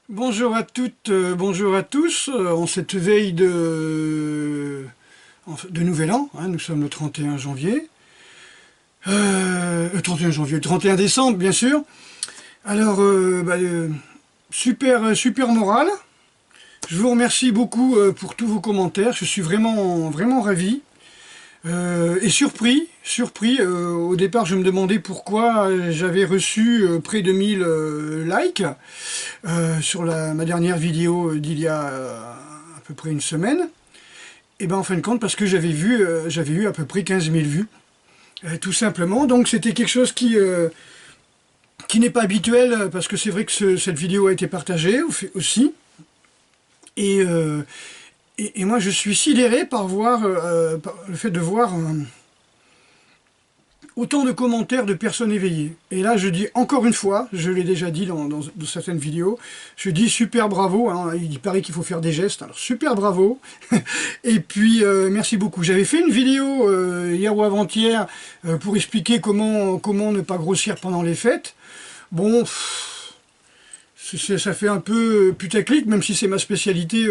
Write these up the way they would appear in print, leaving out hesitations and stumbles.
Bonjour à toutes, bonjour à tous, en cette veille de Nouvel An, hein, nous sommes le 31 janvier, 31 janvier, le 31 décembre bien sûr. Alors, super moral, je vous remercie beaucoup pour tous vos commentaires, je suis vraiment ravi. Et surpris, au départ je me demandais pourquoi j'avais reçu près de 1000 likes sur ma dernière vidéo d'il y a à peu près une semaine. Et ben en fin de compte parce que j'avais eu à peu près 15 000 vues, tout simplement. Donc c'était quelque chose qui n'est pas habituel, parce que c'est vrai que cette vidéo a été partagée aussi. Et, euh, et moi je suis sidéré par par le fait de voir autant de commentaires de personnes éveillées. Et là, je dis encore une fois, je l'ai déjà dit dans certaines vidéos, je dis super bravo, hein, il paraît qu'il faut faire des gestes, alors super bravo. Et puis, merci beaucoup. J'avais fait une vidéo hier ou avant-hier pour expliquer comment ne pas grossir pendant les fêtes. Bon, ça fait un peu putaclic, même si c'est ma spécialité,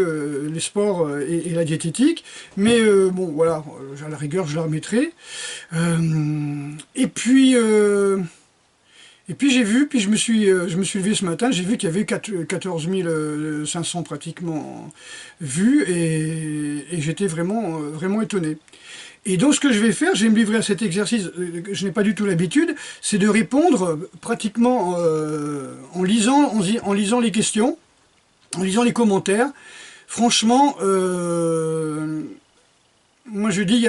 les sports et la diététique. Mais bon, voilà, à la rigueur, je la remettrai. Et puis, j'ai vu, puis je me suis levé ce matin, j'ai vu qu'il y avait 14 500 pratiquement vues, et j'étais vraiment étonné. Et donc ce que je vais faire, je vais me livrer à cet exercice, que je n'ai pas du tout l'habitude, c'est de répondre pratiquement en lisant les questions, en lisant les commentaires. Franchement, moi je dis il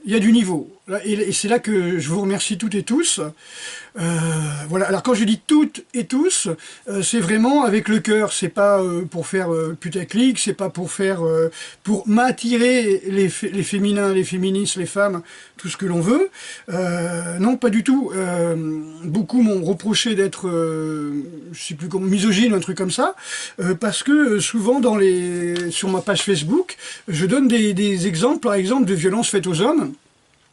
y a du niveau. Et c'est là que je vous remercie toutes et tous. Voilà. Alors quand je dis toutes et tous, c'est vraiment avec le cœur. C'est pas pour faire putaclic, c'est pas pour faire pour m'attirer les féminins, les féministes, les femmes, tout ce que l'on veut. Non, pas du tout. Beaucoup m'ont reproché d'être, je sais plus comment, misogyne ou un truc comme ça, parce que souvent sur ma page Facebook, je donne des exemples, par exemple, de violences faites aux hommes,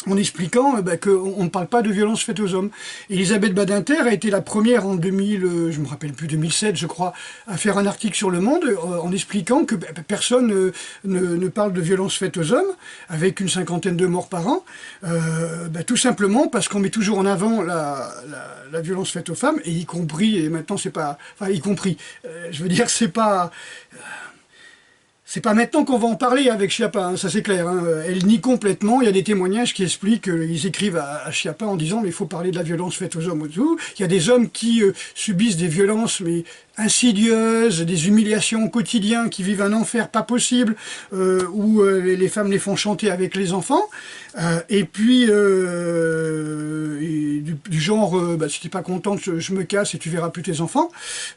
en expliquant qu'on ne parle pas de violence faite aux hommes. Elisabeth Badinter a été la première en 2000, je me rappelle plus, 2007 je crois, à faire un article sur Le Monde en expliquant que personne ne parle de violence faite aux hommes, avec une cinquantaine de morts par an, tout simplement parce qu'on met toujours en avant la violence faite aux femmes, et y compris, et maintenant c'est pas... Enfin, y compris, je veux dire, c'est pas... C'est pas maintenant qu'on va en parler avec Schiappa, hein, ça c'est clair. Hein. Elle nie complètement, il y a des témoignages qui expliquent, ils écrivent à Schiappa en disant « mais il faut parler de la violence faite aux hommes ou tout ». Il y a des hommes qui subissent des violences mais insidieuses, des humiliations au quotidien, qui vivent un enfer pas possible, où les femmes les font chanter avec les enfants. Et puis, du genre, si t'es pas content, je me casse et tu verras plus tes enfants.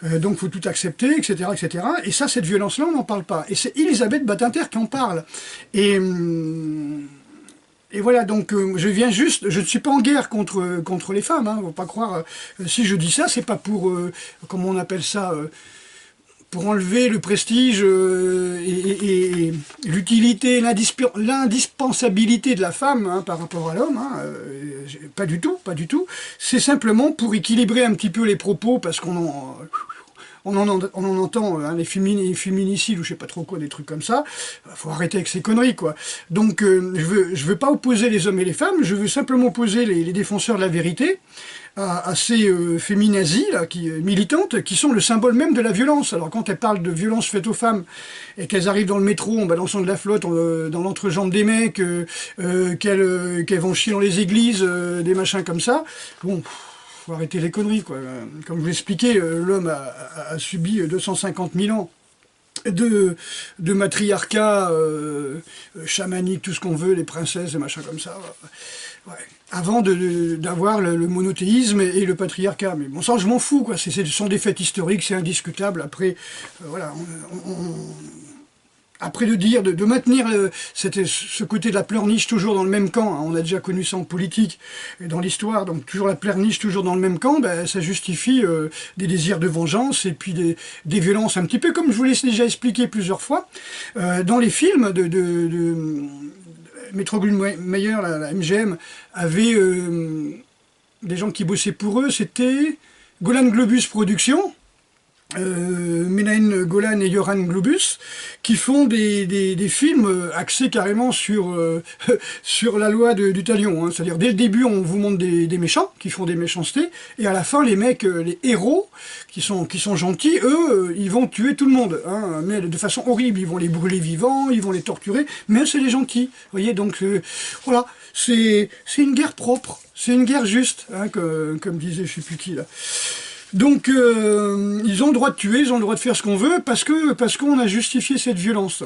Donc faut tout accepter, etc., etc. Et ça, cette violence-là, on n'en parle pas. Et c'est Elisabeth Badinter qui en parle. Et voilà, donc je ne suis pas en guerre contre les femmes, hein, faut pas croire. Si je dis ça, c'est pas pour, comment on appelle ça, pour enlever le prestige et l'utilité, l'indispensabilité de la femme, hein, par rapport à l'homme, hein, pas du tout, pas du tout. C'est simplement pour équilibrer un petit peu les propos, parce on en entend, hein, les féminicides ou je sais pas trop quoi, des trucs comme ça. Faut arrêter avec ces conneries, quoi. Donc je veux pas opposer les hommes et les femmes, je veux simplement opposer les défenseurs de la vérité à ces féminazis là, militantes, qui sont le symbole même de la violence. Alors quand elles parlent de violence faite aux femmes, et qu'elles arrivent dans le métro en balançant de la flotte dans l'entrejambe des mecs, qu'elles vont chier dans les églises, des machins comme ça, bon... faut arrêter les conneries, quoi. Comme je vous l'expliquais, l'homme a subi 250 000 ans de matriarcat chamanique, tout ce qu'on veut, les princesses, les machins comme ça. Ouais. Avant d'avoir le monothéisme et le patriarcat. Mais bon, ça, je m'en fous, quoi. Ce sont des faits historiques, c'est indiscutable. Après, voilà, après de maintenir ce côté de la pleurniche toujours dans le même camp, hein, on a déjà connu ça en politique et dans l'histoire, donc toujours la pleurniche toujours dans le même camp, ça justifie des désirs de vengeance et puis des violences, un petit peu comme je vous l'ai déjà expliqué plusieurs fois. Dans les films de Metro-Goldwyn-Mayer, la MGM, avait des gens qui bossaient pour eux, c'était Golan Globus Productions, Menahem Golan et Yoran Globus, qui font des films axés carrément sur, sur la loi du talion. Hein. C'est-à-dire, dès le début, on vous montre des méchants, qui font des méchancetés, et à la fin, les mecs, les héros, qui sont gentils, eux, ils vont tuer tout le monde. Hein, mais de façon horrible, ils vont les brûler vivants, ils vont les torturer, mais c'est les gentils. Vous voyez, donc, voilà, c'est une guerre propre, c'est une guerre juste, hein, comme disait je sais plus qui, là. Donc, ils ont le droit de tuer, ils ont le droit de faire ce qu'on veut, parce qu'on a justifié cette violence.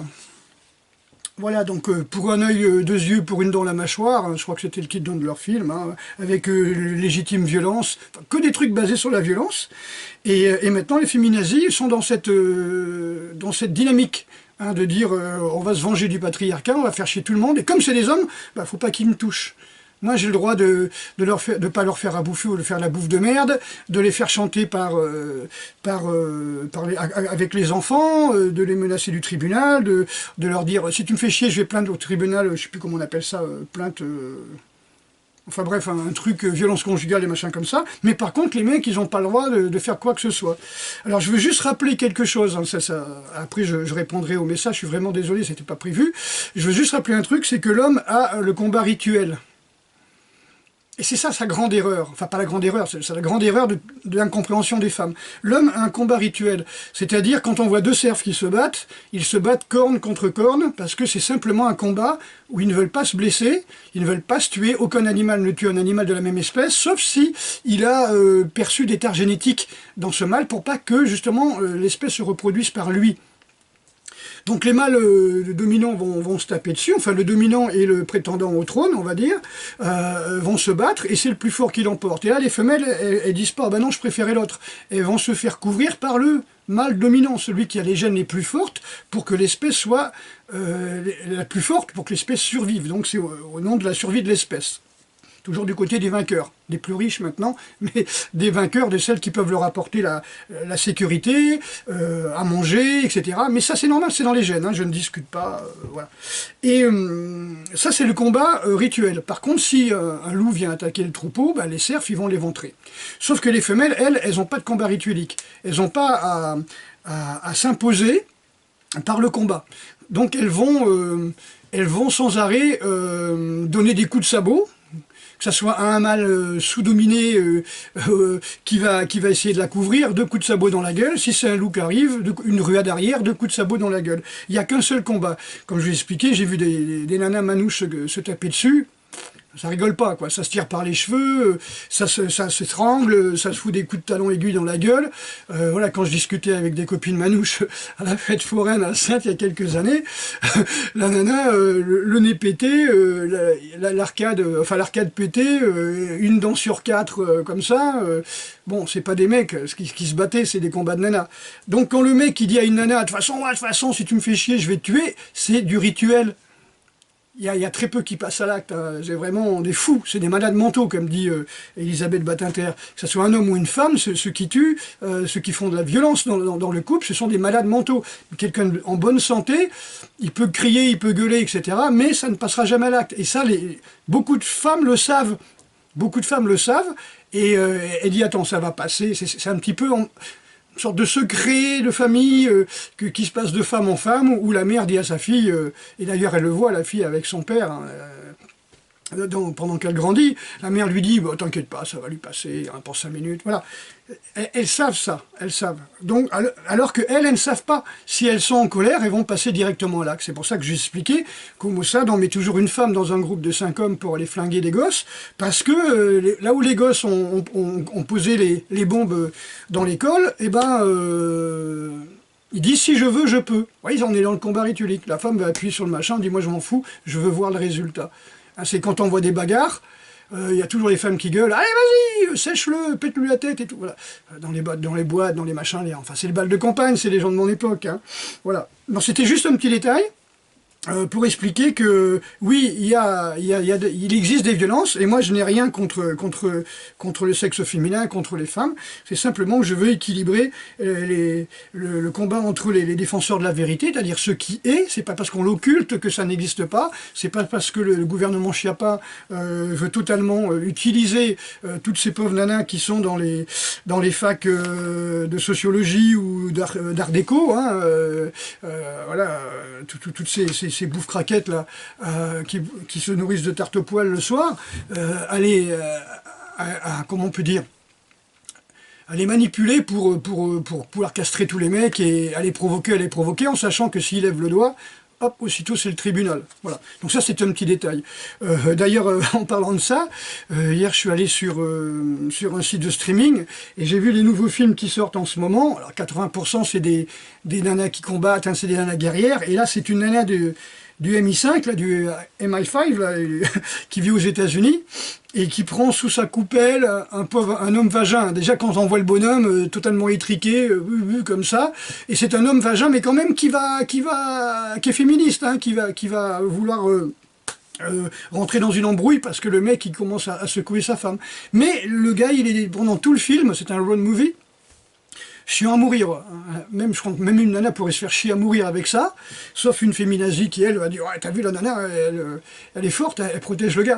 Voilà, donc pour un œil, deux yeux, pour une dent, la mâchoire, hein, je crois que c'était le titre de leur film, hein, avec légitime violence, enfin, que des trucs basés sur la violence. Et maintenant, les féminazis sont dans cette dynamique. Hein, de dire on va se venger du patriarcat, on va faire chier tout le monde, et comme c'est des hommes, bah, faut pas qu'ils me touchent. Moi, j'ai le droit de pas leur faire à bouffer ou de faire la bouffe de merde, de les faire chanter avec les enfants, de les menacer du tribunal, de leur dire si tu me fais chier, je vais plaindre au tribunal, je sais plus comment on appelle ça, plainte. Enfin bref, un truc violence conjugale et machin comme ça. Mais par contre, les mecs, ils n'ont pas le droit de faire quoi que ce soit. Alors, je veux juste rappeler quelque chose. Hein, après, je répondrai au message. Je suis vraiment désolé, c'était pas prévu. Je veux juste rappeler un truc, c'est que l'homme a le combat rituel. Et c'est ça sa grande erreur, enfin pas la grande erreur, c'est la grande erreur de l'incompréhension des femmes. L'homme a un combat rituel, c'est-à-dire quand on voit deux cerfs qui se battent, ils se battent corne contre corne, parce que c'est simplement un combat où ils ne veulent pas se blesser, ils ne veulent pas se tuer, aucun animal ne tue un animal de la même espèce, sauf si il a perçu des tares génétiques dans ce mâle pour pas que justement l'espèce se reproduise par lui. Donc les mâles dominants vont se taper dessus, enfin le dominant et le prétendant au trône, on va dire, vont se battre, et c'est le plus fort qui l'emporte. Et là, les femelles, elles disent pas, bah non, je préférais l'autre. Elles vont se faire couvrir par le mâle dominant, celui qui a les gènes les plus fortes, pour que l'espèce soit la plus forte, pour que l'espèce survive. Donc c'est au nom de la survie de l'espèce. Toujours du côté des vainqueurs, des plus riches maintenant, mais des vainqueurs, de celles qui peuvent leur apporter la sécurité, à manger, etc. Mais ça c'est normal, c'est dans les gènes, hein, je ne discute pas, voilà. Et ça c'est le combat rituel. Par contre, si un loup vient attaquer le troupeau, bah, les cerfs ils vont l'éventrer. Sauf que les femelles, elles n'ont pas de combat rituelique. Elles n'ont pas à s'imposer par le combat. Donc elles vont sans arrêt donner des coups de sabot, que ça soit un mâle sous-dominé qui va essayer de la couvrir, deux coups de sabot dans la gueule. Si c'est un loup qui arrive, une ruade arrière, deux coups de sabot dans la gueule. Il n'y a qu'un seul combat. Comme je l'ai expliqué, j'ai vu des nanas manouches se taper dessus. Ça rigole pas, quoi. Ça se tire par les cheveux, ça s'étrangle, ça se fout des coups de talon aiguilles dans la gueule. Voilà, quand je discutais avec des copines manouches à la fête foraine à Saintes il y a quelques années, la nana, le nez pété, l'arcade pétée, une dent sur quatre, comme ça. Bon, c'est pas des mecs, ce qui se battaient, c'est des combats de nanas. Donc quand le mec il dit à une nana, de toute façon, si tu me fais chier, je vais te tuer, c'est du rituel. Il y a très peu qui passent à l'acte, hein. C'est vraiment des fous, c'est des malades mentaux, comme dit Elisabeth Badinter. Que ce soit un homme ou une femme, ceux qui tuent, ceux qui font de la violence dans le couple, ce sont des malades mentaux. Quelqu'un en bonne santé, il peut crier, il peut gueuler, etc., mais ça ne passera jamais à l'acte. Et ça, beaucoup de femmes le savent. Beaucoup de femmes le savent, et elle dit, attends, ça va passer, c'est un petit peu... une sorte de secret de famille qui se passe de femme en femme, où la mère dit à sa fille, et d'ailleurs elle le voit, la fille avec son père, hein, pendant qu'elle grandit, la mère lui dit bah, « T'inquiète pas, ça va lui passer, hein, pour 5 minutes. » Voilà. Elles savent ça, elles savent. Donc, alors qu'elles ne savent pas. Si elles sont en colère, elles vont passer directement à l'acte. C'est pour ça que j'ai expliqué qu'au Mossad, on met toujours une femme dans un groupe de 5 hommes pour aller flinguer des gosses, parce que là où les gosses ont posé les bombes dans l'école, eh ben... ils disent si je veux, je peux. Ouais, ils en est dans le combat rituelique. La femme va appuyer sur le machin, dit moi je m'en fous, je veux voir le résultat. C'est quand on voit des bagarres, il y a toujours les femmes qui gueulent, allez vas-y, sèche-le, pète-lui la tête et tout. Voilà. Dans les boîtes, dans les machins, enfin c'est le bal de campagne, c'est les gens de mon époque. Hein. Voilà. Non, c'était juste un petit détail. pour expliquer que oui, il existe des violences, et moi je n'ai rien contre le sexe féminin, contre les femmes, c'est simplement que je veux équilibrer le combat entre les défenseurs de la vérité, c'est-à-dire ce qui est, c'est pas parce qu'on l'occulte que ça n'existe pas, c'est pas parce que le gouvernement Chiappa veut totalement utiliser toutes ces pauvres nanas qui sont dans les facs de sociologie ou d'art déco, hein, voilà, toutes ces bouffes craquettes là, qui se nourrissent de tarte au poil le soir, comment on peut dire, à les manipuler pour pouvoir castrer tous les mecs et à les provoquer, en sachant que s'ils lèvent le doigt, hop, aussitôt c'est le tribunal. Voilà. Donc ça c'est un petit détail. D'ailleurs, en parlant de ça, hier je suis allé sur un site de streaming et j'ai vu les nouveaux films qui sortent en ce moment. Alors 80% c'est des nanas qui combattent, hein, c'est des nanas guerrières, et là c'est une nana du MI5, là, du MI5, là, qui vit aux États-Unis et qui prend sous sa coupelle un homme vagin. Déjà quand on voit le bonhomme totalement étriqué, comme ça, et c'est un homme vagin, mais quand même qui est féministe, hein, qui va vouloir rentrer dans une embrouille parce que le mec il commence à secouer sa femme. Mais le gars, il est pendant tout le film, c'est un road movie. Chiant à mourir, je crois que même une nana pourrait se faire chier à mourir avec ça, sauf une féminazie qui elle va dire ouais, t'as vu la nana, elle est forte, elle protège le gars.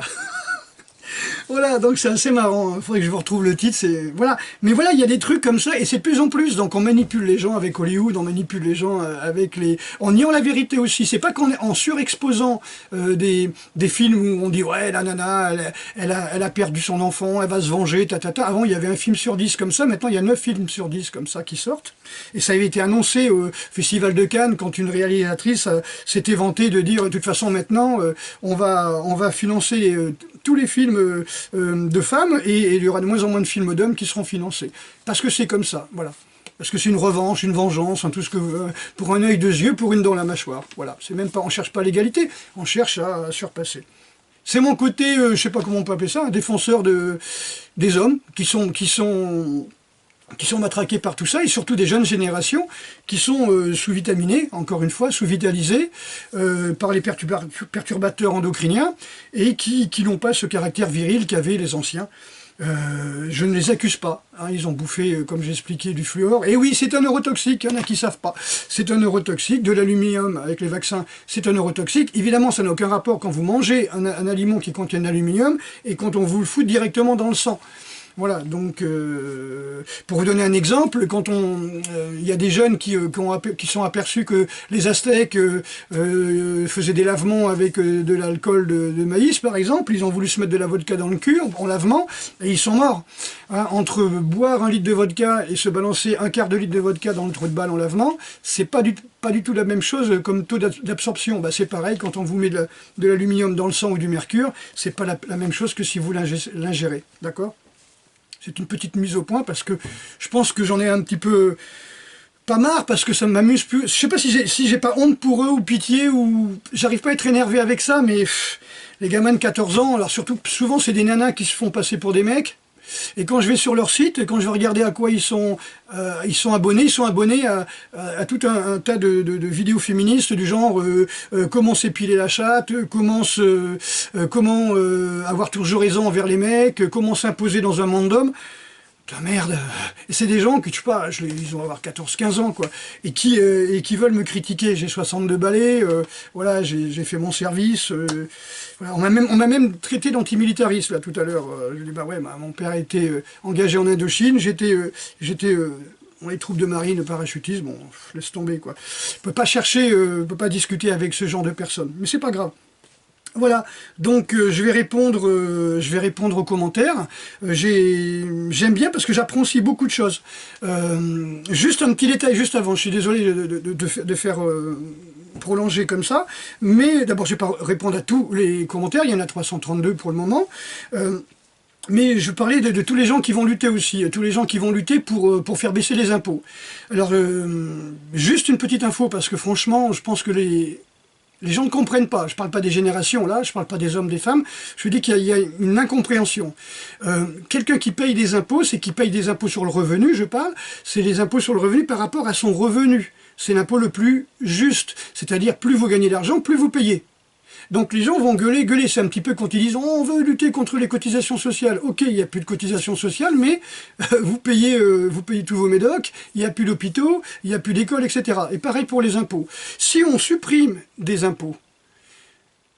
Voilà, donc c'est assez marrant, il faudrait que je vous retrouve le titre, voilà. Mais voilà, il y a des trucs comme ça, et c'est de plus en plus, donc on manipule les gens avec Hollywood, on manipule les gens avec en niant la vérité aussi, c'est pas qu'en en surexposant des films où on dit ouais, la nana, elle a perdu son enfant, elle va se venger, Avant il y avait un film sur 10 comme ça, maintenant il y a 9 films sur 10 comme ça qui sortent, et ça avait été annoncé au Festival de Cannes quand une réalisatrice s'était vantée de dire de toute façon maintenant on va financer tous les films de femmes, et il y aura de moins en moins de films d'hommes qui seront financés. Parce que c'est comme ça, voilà. Parce que c'est une revanche, une vengeance, hein, tout ce que pour un œil, deux yeux, pour une dans la mâchoire. Voilà, c'est même pas, on cherche pas l'égalité, on cherche à surpasser. C'est mon côté, je sais pas comment on peut appeler ça, un défenseur des hommes qui sont matraqués par tout ça, et surtout des jeunes générations qui sont sous-vitaminées, encore une fois, sous-vitalisées par les perturbateurs endocriniens, et qui n'ont pas ce caractère viril qu'avaient les anciens. Je ne les accuse pas, hein, ils ont bouffé, comme j'ai expliqué, du fluor. Et oui, c'est un neurotoxique, il y en a qui ne savent pas. C'est un neurotoxique, de l'aluminium avec les vaccins, c'est un neurotoxique. Évidemment, ça n'a aucun rapport quand vous mangez un aliment qui contient de l'aluminium et quand on vous le fout directement dans le sang. Voilà, donc pour vous donner un exemple, quand il y a des jeunes qui sont aperçus que les Aztèques faisaient des lavements avec de l'alcool de maïs, par exemple, ils ont voulu se mettre de la vodka dans le cul en lavement, et ils sont morts. Hein, entre boire 1 litre de vodka et se balancer 1/4 de litre de vodka dans le trou de balle en lavement, c'est pas du tout la même chose comme taux d'absorption. Bah, c'est pareil, quand on vous met de l'aluminium dans le sang ou du mercure, c'est pas la même chose que si vous l'ingérez, d'accord ? C'est une petite mise au point parce que je pense que j'en ai un petit peu pas marre parce que ça ne m'amuse plus. Je sais pas si j'ai pas honte pour eux ou pitié, ou j'arrive pas à être énervé avec ça, mais les gamins de 14 ans, alors surtout souvent c'est des nanas qui se font passer pour des mecs. Et quand je vais sur leur site, et quand je vais regarder à quoi ils sont abonnés, à tout un tas de vidéos féministes du genre comment s'épiler la chatte, comment avoir toujours raison envers les mecs, comment s'imposer dans un monde d'hommes. Putain, merde. Et c'est des gens que tu sais pas, ils vont avoir 14-15 ans, quoi, et qui veulent me critiquer. J'ai 62 balais, voilà, j'ai fait mon service. Voilà, on m'a même traité d'antimilitariste là tout à l'heure. Je dis bah ouais, mon père a été engagé en Indochine, j'étais dans les troupes de marine, de parachutisme, bon, laisse tomber, quoi. On peut pas discuter avec ce genre de personnes, mais c'est pas grave. Voilà, donc je vais répondre aux commentaires. J'aime bien parce que j'apprends aussi beaucoup de choses. Juste un petit détail juste avant, je suis désolé de faire prolonger comme ça, mais d'abord je ne vais pas répondre à tous les commentaires, il y en a 332 pour le moment. Mais je parlais de tous les gens qui vont lutter aussi, tous les gens qui vont lutter pour faire baisser les impôts. Alors, juste une petite info, parce que franchement, je pense que les gens ne comprennent pas. Je ne parle pas des générations, là, je ne parle pas des hommes, des femmes. Je dis qu'il y a une incompréhension. Quelqu'un qui paye des impôts, c'est qui paye des impôts sur le revenu, je parle, c'est les impôts sur le revenu par rapport à son revenu. c'est l'impôt le plus juste. C'est-à-dire, plus vous gagnez d'argent, plus vous payez. Donc les gens vont gueuler, c'est un petit peu quand ils disent oh, on veut lutter contre les cotisations sociales. Ok, il n'y a plus de cotisations sociales, mais vous payez tous vos médocs, il n'y a plus d'hôpitaux, il n'y a plus d'écoles, etc. Et pareil pour les impôts. Si on supprime des impôts,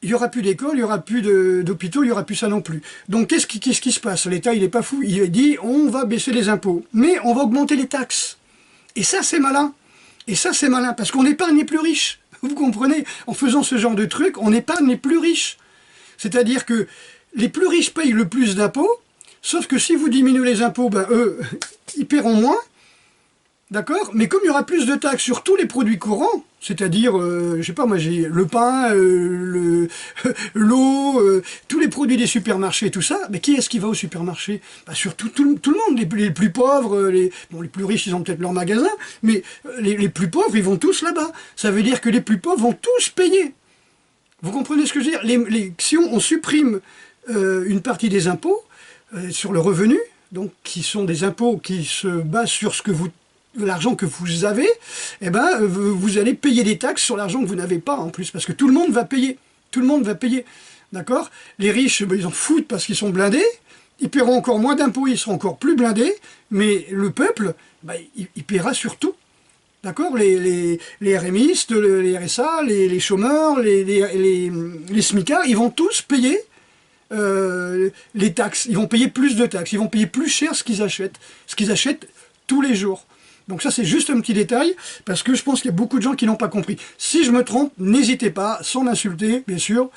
il n'y aura plus d'école, il n'y aura plus d'hôpitaux, il n'y aura plus ça non plus. Donc qu'est-ce qui se passe? L'État, il n'est pas fou, il dit on va baisser les impôts, mais on va augmenter les taxes. Et ça, c'est malin. Et ça, c'est malin, parce qu'on épargne les plus riches. Vous comprenez? En faisant ce genre de truc, on épargne les plus riches. C'est-à-dire que les plus riches payent le plus d'impôts, sauf que si vous diminuez les impôts, ben eux, ils paieront moins. D'accord? Mais comme il y aura plus de taxes sur tous les produits courants, c'est-à-dire, je sais pas, moi j'ai le pain, l'eau, tous les produits des supermarchés, tout ça, mais qui est-ce qui va au supermarché? Bah surtout tout le monde, les plus pauvres, les plus riches, ils ont peut-être leur magasin, mais les plus pauvres, ils vont tous là-bas. Ça veut dire que les plus pauvres vont tous payer. Vous comprenez ce que je veux dire? Si on supprime une partie des impôts sur le revenu, donc qui sont des impôts qui se basent sur l'argent que vous avez, eh ben, vous allez payer des taxes sur l'argent que vous n'avez pas en plus, parce que tout le monde va payer. Tout le monde va payer. D'accord? Les riches, ben, ils en foutent parce qu'ils sont blindés, ils paieront encore moins d'impôts, ils seront encore plus blindés, mais le peuple, ben, il paiera sur tout. D'accord? Les RMistes, les RSA, les chômeurs, les smicards, ils vont tous payer les taxes. Ils vont payer plus de taxes, ils vont payer plus cher ce qu'ils achètent tous les jours. Donc ça, c'est juste un petit détail, parce que je pense qu'il y a beaucoup de gens qui n'ont pas compris. Si je me trompe, n'hésitez pas, sans m'insulter, bien sûr,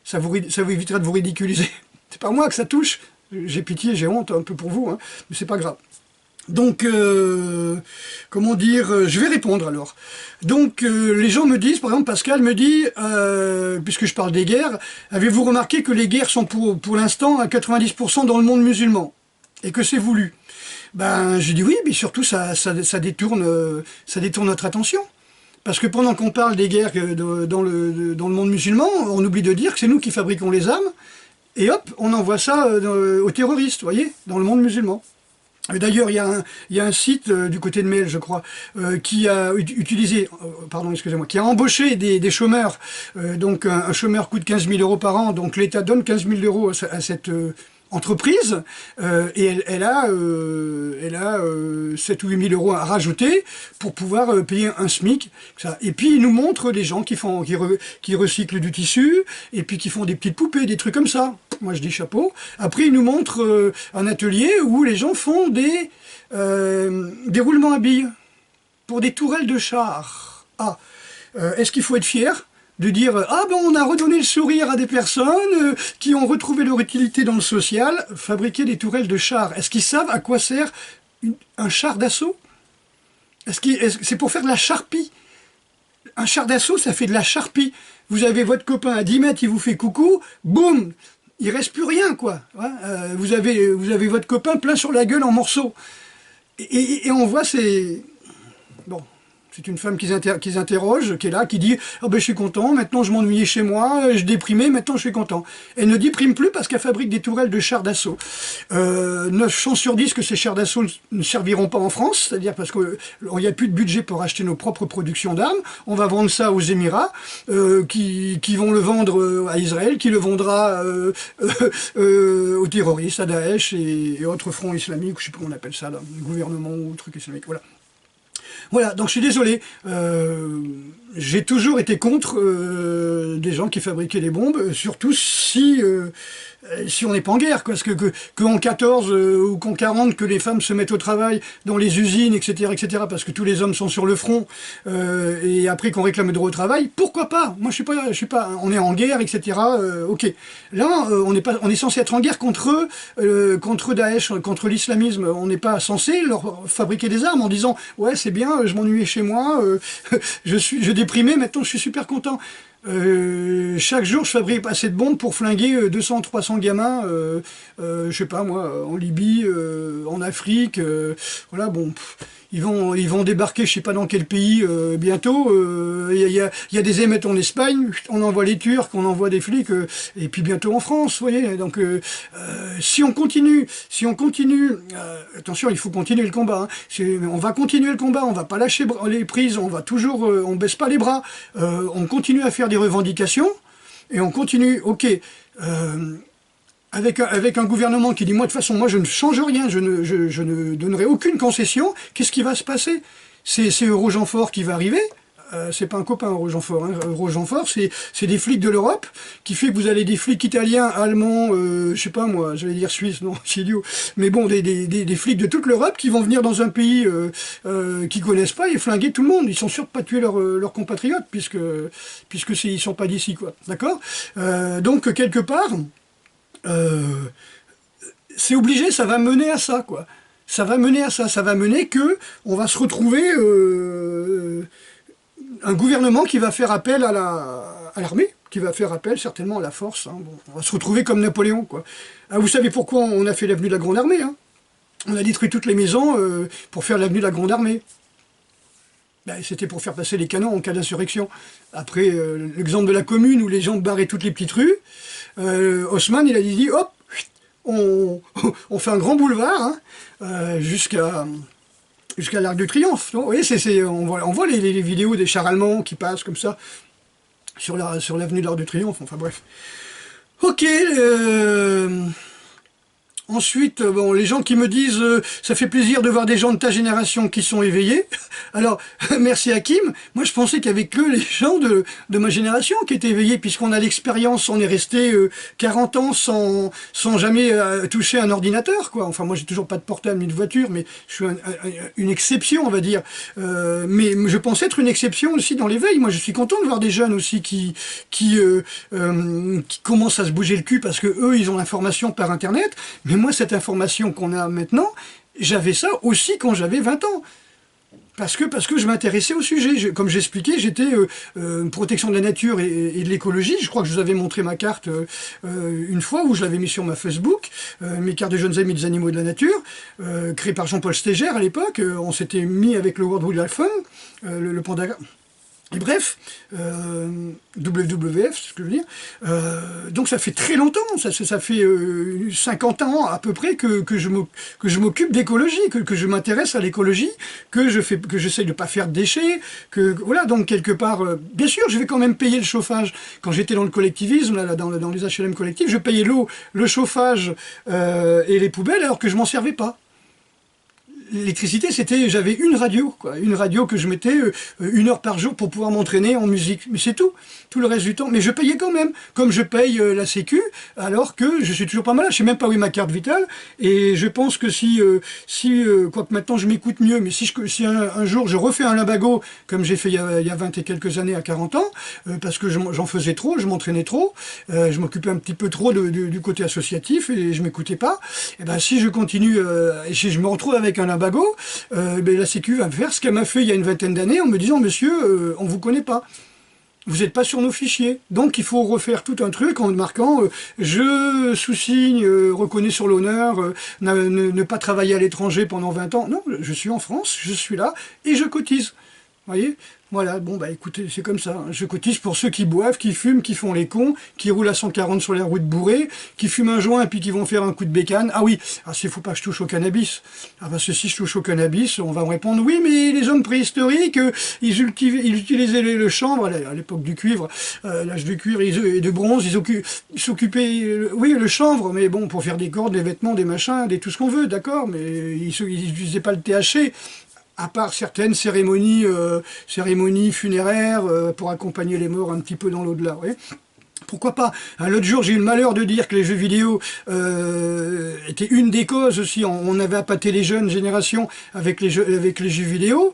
ça vous évitera de vous ridiculiser. C'est pas moi que ça touche, j'ai pitié, j'ai honte un peu pour vous, hein, mais c'est pas grave. Donc, comment dire, je vais répondre alors. Donc, les gens me disent, par exemple, Pascal me dit, puisque je parle des guerres, avez-vous remarqué que les guerres sont pour l'instant à 90% dans le monde musulman, et que c'est voulu? Ben, je dis oui, mais surtout ça détourne notre attention. Parce que pendant qu'on parle des guerres dans le monde musulman, on oublie de dire que c'est nous qui fabriquons les armes, et hop, on envoie ça aux terroristes, vous voyez, dans le monde musulman. D'ailleurs, il y a un site du côté de Mel, je crois, qui a qui a embauché des chômeurs. Donc un chômeur coûte 15 000 € par an, donc l'État donne 15 000 € à cette entreprise, et elle a 7 ou 8 000 € à rajouter pour pouvoir payer un SMIC. Ça. Et puis, ils nous montrent des gens qui recyclent du tissu, et puis qui font des petites poupées, des trucs comme ça. Moi, je dis chapeau. Après, ils nous montrent un atelier où les gens font des roulements à billes pour des tourelles de chars. Ah, est-ce qu'il faut être fier de dire « Ah ben on a redonné le sourire à des personnes qui ont retrouvé leur utilité dans le social, fabriquer des tourelles de chars ». Est-ce qu'ils savent à quoi sert un char d'assaut? C'est pour faire de la charpie. Un char d'assaut, ça fait de la charpie. Vous avez votre copain à 10 mètres, il vous fait coucou, boum, il reste plus rien, quoi. Vous avez votre copain plein sur la gueule en morceaux. Et on voit ces... Bon... C'est une femme qui s'interroge, qui est là, qui dit « Ah ben je suis content, maintenant je m'ennuyais chez moi, je déprimais, maintenant je suis content. » Elle ne déprime plus parce qu'elle fabrique des tourelles de chars d'assaut. 9 chances sur 10 que ces chars d'assaut ne serviront pas en France, c'est-à-dire parce qu'il n'y a plus de budget pour acheter nos propres productions d'armes. On va vendre ça aux Émirats, qui vont le vendre à Israël, qui le vendra aux terroristes, à Daesh et autres fronts islamiques, je ne sais pas comment on appelle ça, là, gouvernement ou truc islamique, voilà. Voilà, donc je suis désolé, j'ai toujours été contre des gens qui fabriquaient des bombes, surtout si on n'est pas en guerre, parce qu'en 14 ou qu'en 40, que les femmes se mettent au travail dans les usines, etc., parce que tous les hommes sont sur le front, et après qu'on réclame le droit au travail, pourquoi pas? Moi, je suis pas, on est en guerre, etc., ok. Là, on est censé être en guerre contre Daesh, contre l'islamisme. On n'est pas censé leur fabriquer des armes en disant, ouais, c'est bien, je m'ennuyais chez moi, je déprimais, maintenant je suis super content. chaque jour je fabrique assez de bombes pour flinguer 200-300 gamins, je sais pas moi, en Libye, en Afrique, voilà, bon... Ils vont débarquer, je sais pas dans quel pays, bientôt. Il y a des émeutes en Espagne, on envoie les Turcs, on envoie des flics, et puis bientôt en France, vous voyez. Donc, si on continue, attention, il faut continuer le combat. Hein. On va continuer le combat, on va pas lâcher les prises, on va toujours, on baisse pas les bras, on continue à faire des revendications, et on continue, ok. Avec un gouvernement qui dit, moi de toute façon, moi je ne change rien, je ne donnerai aucune concession, qu'est-ce qui va se passer? C'est Eurogenfort qui va arriver, c'est pas un copain Eurogenfort, hein. Eurogenfort c'est des flics de l'Europe, qui fait que vous avez des flics italiens, allemands, je sais pas moi, j'allais dire suisse, non, c'est idiot, mais bon, des flics de toute l'Europe qui vont venir dans un pays qu'ils connaissent pas et flinguer tout le monde, ils sont sûrs de pas tuer leurs compatriotes, puisque ils sont pas d'ici, quoi, d'accord? Donc, quelque part... c'est obligé, ça va mener à ça, quoi. Ça va mener à ça, ça va mener que on va se retrouver un gouvernement qui va faire appel à l'armée, qui va faire appel certainement à la force. Hein. Bon, on va se retrouver comme Napoléon, quoi. Ah, vous savez pourquoi on a fait l'avenue de la Grande Armée, hein? On a détruit toutes les maisons pour faire l'avenue de la Grande Armée. Ben, c'était pour faire passer les canons en cas d'insurrection. Après, l'exemple de la commune où les gens barraient toutes les petites rues, Haussmann, il a dit, hop, on fait un grand boulevard hein, jusqu'à l'Arc de Triomphe. Donc, vous voyez, on voit les vidéos des chars allemands qui passent comme ça sur l'avenue de l'Arc de Triomphe. Enfin bref. Ok. Ensuite, bon, les gens qui me disent ça fait plaisir de voir des gens de ta génération qui sont éveillés. Alors, merci Hakim. Moi, je pensais qu'il y avait que les gens de ma génération qui étaient éveillés, puisqu'on a l'expérience, on est resté 40 ans sans jamais toucher un ordinateur, quoi. Enfin, moi, j'ai toujours pas de portable ni de voiture, mais je suis une exception, on va dire. Mais je pense être une exception aussi dans l'éveil. Moi, je suis content de voir des jeunes aussi qui commencent à se bouger le cul parce que eux, ils ont l'information par Internet. Mais moi, cette information qu'on a maintenant, j'avais ça aussi quand j'avais 20 ans. Parce que je m'intéressais au sujet. Comme j'expliquais, j'étais protection de la nature et de l'écologie. Je crois que je vous avais montré ma carte une fois, où je l'avais mis sur ma Facebook, mes cartes de jeunes amis des animaux et de la nature, créées par Jean-Paul Stégère à l'époque. On s'était mis avec le World Wildlife Fund, le panda... Et bref, WWF, c'est ce que je veux dire. Donc ça fait très longtemps, ça fait 50 ans à peu près que je m'occupe d'écologie, que je m'intéresse à l'écologie, que j'essaye de pas faire de déchets, voilà, donc quelque part, bien sûr, je vais quand même payer le chauffage. Quand j'étais dans le collectivisme, là, dans les HLM collectifs, je payais l'eau, le chauffage et les poubelles alors que je m'en servais pas. L'électricité, j'avais une radio, quoi, une radio que je mettais 1 heure par jour pour pouvoir m'entraîner en musique, mais c'est tout le reste du temps, mais je payais quand même, comme je paye la sécu, alors que je suis toujours pas malade, je sais même pas où est ma carte vitale, et je pense que quoique maintenant je m'écoute mieux, mais si un jour je refais un lumbago, comme j'ai fait il y a 20 et quelques années à 40 ans, parce que j'en faisais trop, je m'entraînais trop, je m'occupais un petit peu trop du côté associatif, et je m'écoutais pas, et ben si je continue, et si je me retrouve avec un lumbago, la sécu va me faire ce qu'elle m'a fait il y a une vingtaine d'années en me disant, monsieur, on vous connaît pas. Vous n'êtes pas sur nos fichiers. Donc il faut refaire tout un truc en marquant je sous-signe, reconnais sur l'honneur, ne pas travailler à l'étranger pendant 20 ans. Non, je suis en France, je suis là et je cotise. Vous voyez? Voilà, bon bah écoutez, c'est comme ça. Hein. Je cotise pour ceux qui boivent, qui fument, qui font les cons, qui roulent à 140 sur les routes bourrées, qui fument un joint et puis qui vont faire un coup de bécane. Ah oui, il faut pas que je touche au cannabis. Ah parce que si je touche au cannabis, on va me répondre, oui mais les hommes préhistoriques, ils utilisaient le chanvre, à l'époque du cuivre, l'âge du cuivre et de bronze, ils s'occupaient, oui le chanvre, mais bon, pour faire des cordes, des vêtements, des machins, tout ce qu'on veut, d'accord, mais ils n'utilisaient pas le THC. À part certaines cérémonies funéraires pour accompagner les morts un petit peu dans l'au-delà. Ouais. Pourquoi pas? L'autre jour, j'ai eu le malheur de dire que les jeux vidéo étaient une des causes aussi. On avait appâté les jeunes générations avec les jeux vidéo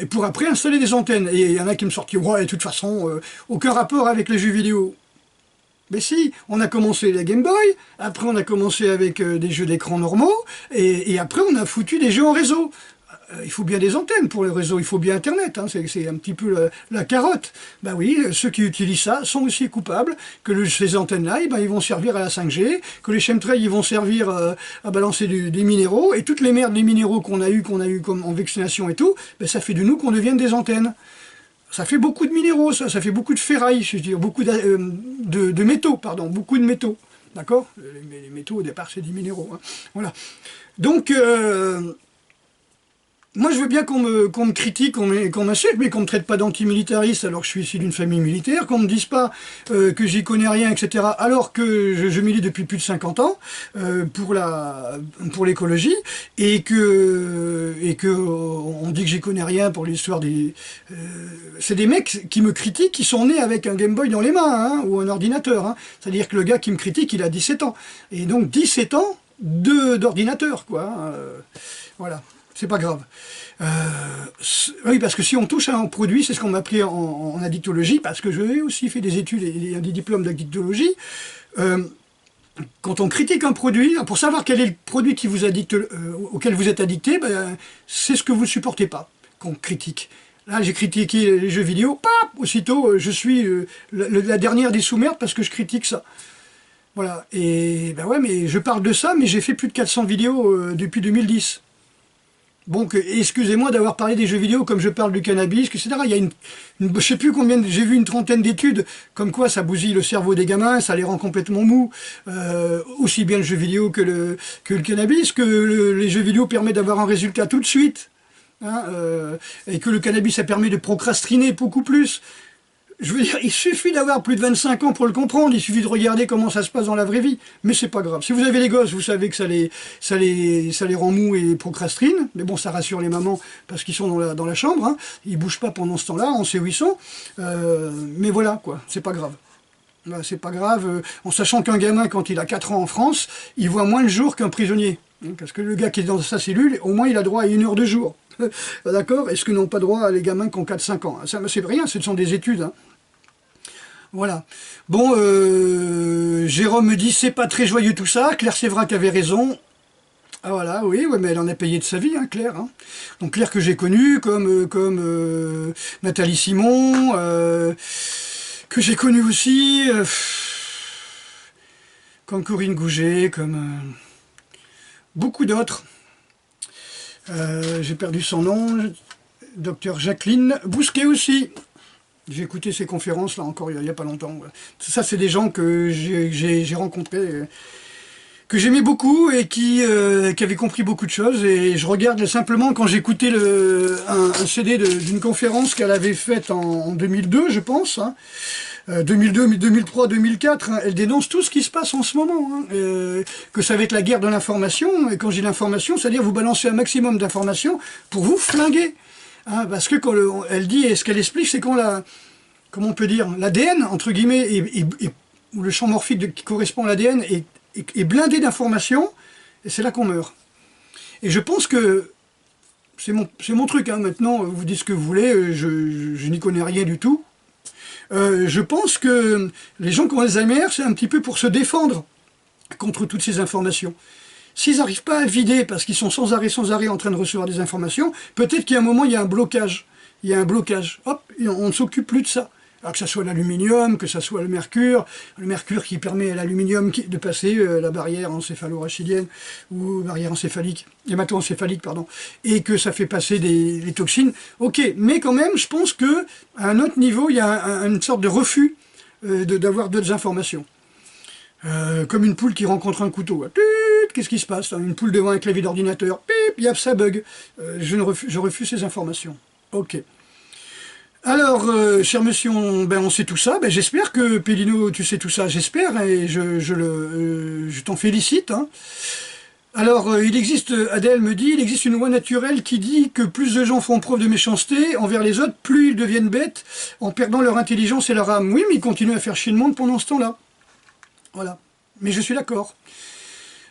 pour après installer des antennes. Et il y en a qui me sortent, ouais, de toute façon, aucun rapport avec les jeux vidéo. Mais si, on a commencé la Game Boy, après on a commencé avec des jeux d'écran normaux, et après on a foutu des jeux en réseau. il faut bien des antennes pour le réseau, il faut bien Internet, hein, c'est un petit peu la carotte. Ben oui, ceux qui utilisent ça sont aussi coupables, que ces antennes-là, ben, ils vont servir à la 5G, que les chemtrails, ils vont servir à balancer des minéraux, et toutes les merdes des minéraux qu'on a eu comme en vaccination et tout, ben, ça fait de nous qu'on devienne des antennes. Ça fait beaucoup de minéraux, ça fait beaucoup de ferraille, je veux dire, beaucoup de métaux, pardon, beaucoup de métaux. D'accord? Les métaux, au départ, c'est des minéraux. Hein. Voilà. Donc, moi, je veux bien qu'on me critique, qu'on m'insulte, mais qu'on me traite pas d'antimilitariste alors que je suis issu d'une famille militaire, qu'on me dise pas que j'y connais rien, etc. Alors que je milite depuis plus de 50 ans pour l'écologie et que on dit que j'y connais rien pour l'histoire des. C'est des mecs qui me critiquent, qui sont nés avec un Game Boy dans les mains hein, ou un ordinateur. Hein. C'est-à-dire que le gars qui me critique, il a 17 ans. Et donc 17 ans d'ordinateur, quoi. Voilà. C'est pas grave. Oui, parce que si on touche à un produit, c'est ce qu'on m'a appris en addictologie, parce que j'ai aussi fait des études et des diplômes d'addictologie. Quand on critique un produit, pour savoir quel est le produit qui vous addicte, auquel vous êtes addicté, ben, c'est ce que vous ne supportez pas qu'on critique. Là, j'ai critiqué les jeux vidéo, paf, aussitôt, je suis la dernière des sous-merdes parce que je critique ça. Voilà. Et ben ouais, mais je parle de ça, mais j'ai fait plus de 400 vidéos depuis 2010. Bon, excusez-moi d'avoir parlé des jeux vidéo comme je parle du cannabis, etc. Il y a je sais plus combien, j'ai vu une trentaine d'études comme quoi ça bousille le cerveau des gamins, ça les rend complètement mous, aussi bien le jeu vidéo que le cannabis, que les jeux vidéo permettent d'avoir un résultat tout de suite, hein, et que le cannabis ça permet de procrastiner beaucoup plus. Je veux dire, il suffit d'avoir plus de 25 ans pour le comprendre, il suffit de regarder comment ça se passe dans la vraie vie, mais c'est pas grave. Si vous avez des gosses, vous savez que ça les rend mous et procrastinent, mais bon, ça rassure les mamans parce qu'ils sont dans la chambre, hein. Ils bougent pas pendant ce temps-là, on sait où ils sont, mais voilà, quoi, c'est pas grave. C'est pas grave, en sachant qu'un gamin, quand il a 4 ans en France, il voit moins le jour qu'un prisonnier. Parce que le gars qui est dans sa cellule, au moins il a droit à 1 heure de jour. D'accord? Est-ce que n'ont pas droit les gamins qui ont 4-5 ans? Ça, c'est rien, ce sont des études, hein. Voilà. Bon, Jérôme me dit, c'est pas très joyeux tout ça. Claire Sévrac avait raison. Ah voilà, oui, ouais, mais elle en a payé de sa vie, hein, Claire. Hein. Donc Claire que j'ai connue, comme Nathalie Simon, que j'ai connue aussi, comme Corinne Gouget, comme beaucoup d'autres. J'ai perdu son nom. Docteur Jacqueline Bousquet aussi. J'ai écouté ces conférences là encore il n'y a pas longtemps. Ça c'est des gens que j'ai rencontrés, que j'aimais beaucoup et qui avaient compris beaucoup de choses. Et je regarde simplement quand j'écoutais un CD d'une conférence qu'elle avait faite en 2002 je pense. Hein. 2002, 2003, 2004, hein, elle dénonce tout ce qui se passe en ce moment, hein, que ça va être la guerre de l'information, et quand j'ai l'information, c'est-à-dire vous balancez un maximum d'informations pour vous flinguer. Hein, parce que quand elle dit, et ce qu'elle explique, c'est quand comment on peut dire, l'ADN, entre guillemets, ou le champ morphique qui correspond à l'ADN est blindé d'informations, et c'est là qu'on meurt. Et je pense que, c'est mon truc, hein, maintenant, vous dites ce que vous voulez, je n'y connais rien du tout. Je pense que les gens qui ont Alzheimer, c'est un petit peu pour se défendre contre toutes ces informations. S'ils n'arrivent pas à vider, parce qu'ils sont sans arrêt en train de recevoir des informations, peut-être qu'il y a un moment, il y a un blocage. Il y a un blocage. Hop, on ne s'occupe plus de ça. Alors que ça soit l'aluminium, que ça soit le mercure qui permet à l'aluminium de passer la barrière encéphalo-rachidienne ou barrière encéphalique, hémato-encéphalique, pardon, et que ça fait passer les toxines. Ok, mais quand même, je pense que à un autre niveau, il y a une sorte de refus d'avoir d'autres informations. Comme une poule qui rencontre un couteau. Qu'est-ce qui se passe? Une poule devant un clavier d'ordinateur. Pip, ça bug. Je refuse ces informations. Ok. Alors, cher monsieur, on sait tout ça. J'espère que, Pellino, tu sais tout ça. J'espère, et je t'en félicite. Hein. Alors, Adèle me dit, il existe une loi naturelle qui dit que plus de gens font preuve de méchanceté envers les autres, plus ils deviennent bêtes en perdant leur intelligence et leur âme. Oui, mais ils continuent à faire chier le monde pendant ce temps-là. Voilà. Mais je suis d'accord.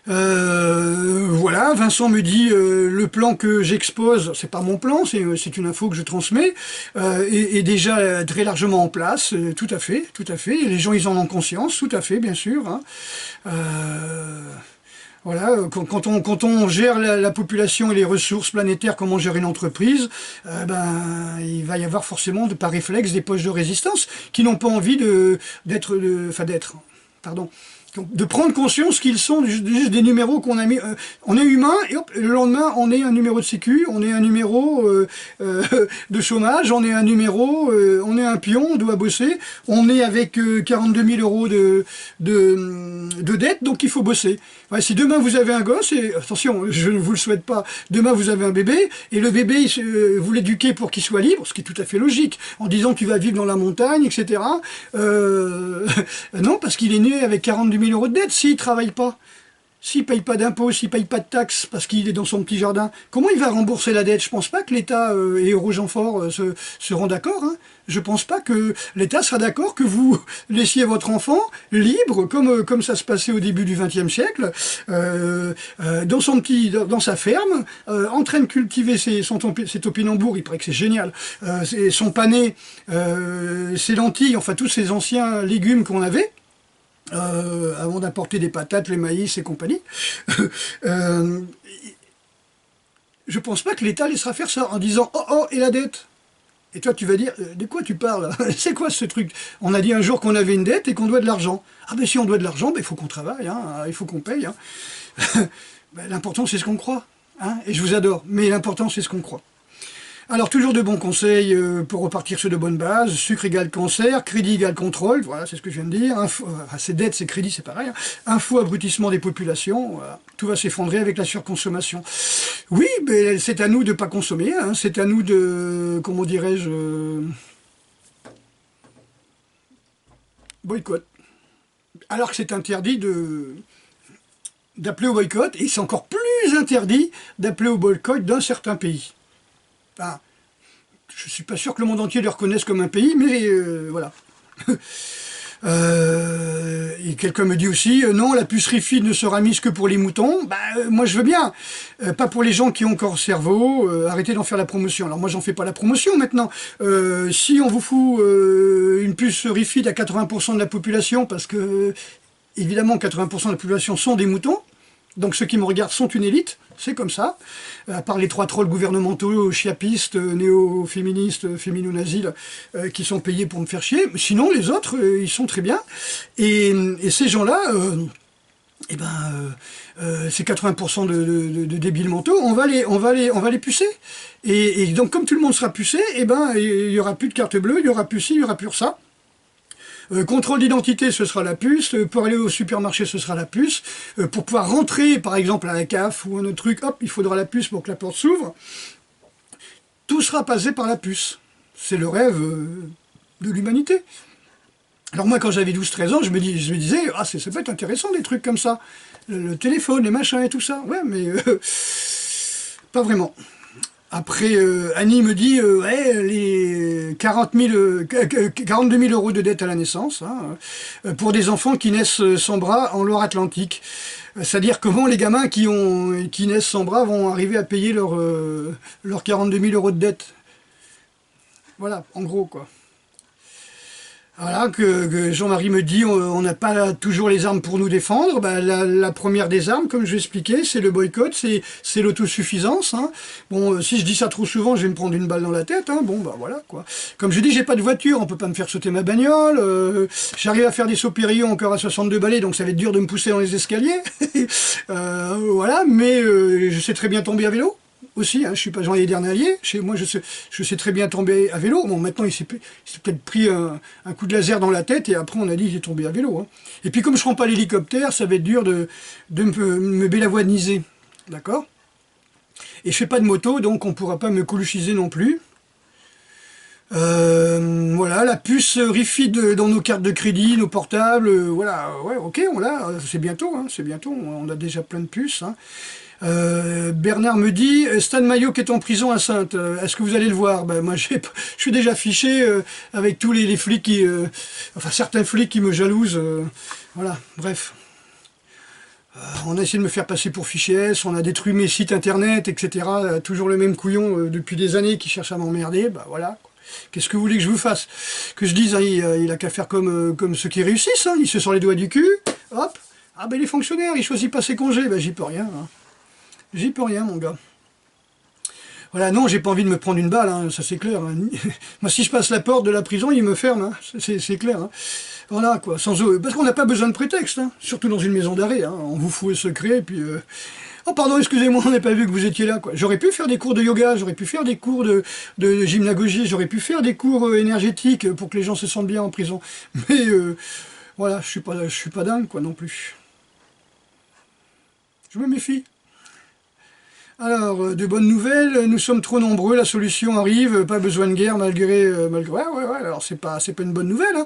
Voilà, Vincent me dit le plan que j'expose, c'est pas mon plan, c'est une info que je transmets, est déjà très largement en place, tout à fait, et les gens ils en ont conscience, tout à fait, bien sûr. Hein. Voilà, quand on gère la population et les ressources planétaires comme on gère une entreprise, il va y avoir forcément par réflexe des poches de résistance qui n'ont pas envie de prendre conscience qu'ils sont juste des numéros qu'on a mis. On est humain et hop, le lendemain on est un numéro de sécu, on est un numéro de chômage, on est un numéro, on est un pion, on doit bosser, on est avec 42 000 euros de dette, donc il faut bosser. Ouais, si demain vous avez un gosse, et attention, je ne vous le souhaite pas, demain vous avez un bébé, et le bébé, vous l'éduquez pour qu'il soit libre, ce qui est tout à fait logique, en disant qu'il va vivre dans la montagne, etc. Non, parce qu'il est né avec 42 000 euros de dette, s'il ne travaille pas. S'il ne paye pas d'impôts, s'il ne paye pas de taxes parce qu'il est dans son petit jardin, comment il va rembourser la dette? Je ne pense pas que l'État et Eurogenfort seront d'accord. Hein. Je ne pense pas que l'État sera d'accord que vous laissiez votre enfant libre, comme ça se passait au début du XXe siècle, dans sa ferme, en train de cultiver ses topinambours, il paraît que c'est génial, son panais, ses lentilles, enfin tous ces anciens légumes qu'on avait, avant d'apporter des patates, les maïs et compagnie. Je pense pas que l'État laissera faire ça en disant « Oh, oh, et la dette ?» Et toi, tu vas dire « De quoi tu parles? C'est quoi ce truc ?» On a dit un jour qu'on avait une dette et qu'on doit de l'argent. Ah ben si on doit de l'argent, il faut qu'on travaille, hein, il faut qu'on paye. Hein. L'important, c'est ce qu'on croit. Hein, et je vous adore, mais l'important, c'est ce qu'on croit. Alors, toujours de bons conseils pour repartir sur de bonnes bases. Sucre égale cancer, crédit égale contrôle, voilà, c'est ce que je viens de dire. C'est dette, c'est crédit, c'est pareil. Hein. Info, abrutissement des populations, voilà. Tout va s'effondrer avec la surconsommation. Oui, mais c'est à nous de ne pas consommer, hein. C'est à nous de, comment dirais-je, boycott. Alors que c'est interdit d'appeler au boycott, et c'est encore plus interdit d'appeler au boycott d'un certain pays. Enfin, je ne suis pas sûr que le monde entier le reconnaisse comme un pays, mais voilà. Et quelqu'un me dit aussi, non, la puce Wi-Fi ne sera mise que pour les moutons. Moi je veux bien, pas pour les gens qui ont encore cerveau, arrêtez d'en faire la promotion. Alors moi j'en fais pas la promotion maintenant. Si on vous fout une puce Wi-Fi à 80% de la population, parce que évidemment 80% de la population sont des moutons, donc ceux qui me regardent sont une élite, c'est comme ça, à part les 3 trolls gouvernementaux, chiapistes, néo-féministes, fémino-nazis, qui sont payés pour me faire chier. Sinon, les autres, ils sont très bien. Et ces gens-là, c'est 80% de débiles mentaux, on va les pucer. Et donc, comme tout le monde sera pucé, il n'y aura plus de carte bleue, il n'y aura plus ci, il n'y aura plus ça. Contrôle d'identité, ce sera la puce. Pour aller au supermarché, ce sera la puce. Pour pouvoir rentrer, par exemple, à la CAF ou un autre truc, hop, il faudra la puce pour que la porte s'ouvre. Tout sera passé par la puce. C'est le rêve de l'humanité. Alors moi, quand j'avais 12-13 ans, je me disais, ah, ça peut être intéressant, des trucs comme ça. Le téléphone, les machins et tout ça. Ouais, mais pas vraiment. Après, Annie me dit, ouais, les 42 000 euros de dette à la naissance, hein, pour des enfants qui naissent sans bras en Loire-Atlantique. C'est-à-dire comment les gamins qui naissent sans bras vont arriver à payer leurs 42 000 euros de dette. Voilà, en gros, quoi. Voilà, que Jean-Marie me dit, on n'a pas toujours les armes pour nous défendre. La première des armes, comme je l'expliquais, c'est le boycott, c'est l'autosuffisance. Hein. Bon, si je dis ça trop souvent, je vais me prendre une balle dans la tête. Hein. Bon, voilà, quoi. Comme je dis, j'ai pas de voiture, on peut pas me faire sauter ma bagnole. J'arrive à faire des sauts périlleux encore à 62 balais, donc ça va être dur de me pousser dans les escaliers. Voilà, mais je sais très bien tomber à vélo. Aussi, hein, je suis pas Jean Dernier. Chez moi, je sais très bien tomber à vélo. Bon, maintenant, il s'est peut-être pris un coup de laser dans la tête et après, on a dit qu'il est tombé à vélo. Hein. Et puis, comme je ne prends pas l'hélicoptère, ça va être dur de me bélavoiniser. D'accord? Et je fais pas de moto, donc on ne pourra pas me coluchiser non plus. Voilà, la puce Wi-Fi dans nos cartes de crédit, nos portables, voilà, ouais, ok, on l'a, c'est bientôt, on a déjà plein de puces. Hein. Bernard me dit, Stan Maillot qui est en prison à Saintes, est-ce que vous allez le voir? Moi je suis déjà fiché avec tous les flics qui, enfin certains flics qui me jalousent, voilà, bref. On a essayé de me faire passer pour fichier S, on a détruit mes sites internet, etc. Toujours le même couillon depuis des années qui cherche à m'emmerder, voilà. Qu'est-ce que vous voulez que je vous fasse? Que je dise, hein, il a qu'à faire comme ceux qui réussissent, hein, il se sort les doigts du cul, hop. Ah ben les fonctionnaires, ils choisissent pas ses congés, ben j'y peux rien. Hein. J'y peux rien, mon gars. Voilà, non, j'ai pas envie de me prendre une balle, hein, ça c'est clair. Hein. Moi, si je passe la porte de la prison, ils me ferment, hein, c'est clair. Hein. Voilà, quoi, parce qu'on n'a pas besoin de prétexte, hein, surtout dans une maison d'arrêt. Hein, on vous fout le secret, et puis... Oh pardon, excusez-moi, on n'a pas vu que vous étiez là, quoi. J'aurais pu faire des cours de yoga, j'aurais pu faire des cours de gymnagogie, j'aurais pu faire des cours énergétiques pour que les gens se sentent bien en prison. Mais voilà, je suis pas dingue, quoi, non plus. Je me méfie. Alors, de bonnes nouvelles, nous sommes trop nombreux, la solution arrive, pas besoin de guerre malgré... ouais, alors c'est pas une bonne nouvelle. Hein.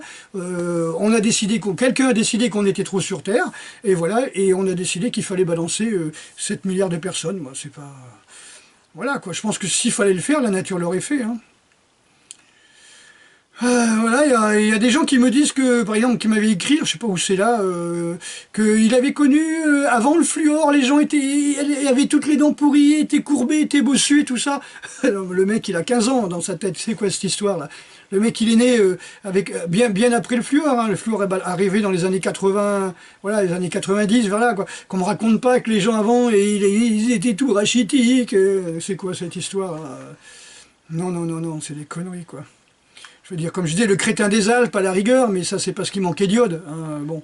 On a décidé quelqu'un a décidé qu'on était trop sur Terre, et voilà, et on a décidé qu'il fallait balancer 7 milliards de personnes. Moi, c'est pas... Voilà, quoi, je pense que s'il fallait le faire, la nature l'aurait fait. Hein. Voilà, il y a des gens qui me disent que, par exemple, qui m'avaient écrit, je sais pas où c'est là, qu'il avait connu, avant le fluor, les gens avaient toutes les dents pourries, étaient courbés, étaient bossus et tout ça. Alors, le mec, il a 15 ans dans sa tête, c'est quoi cette histoire-là? Le mec, il est né avec bien après le fluor, hein. Le fluor est arrivé dans les années 80, voilà, les années 90, voilà, quoi. Qu'on me raconte pas que les gens avant, ils étaient tout rachitiques, c'est quoi cette histoire? Non, c'est des conneries, quoi. Je veux dire, comme je disais, le crétin des Alpes à la rigueur, mais ça c'est parce qu'il manquait d'iode. Hein, bon.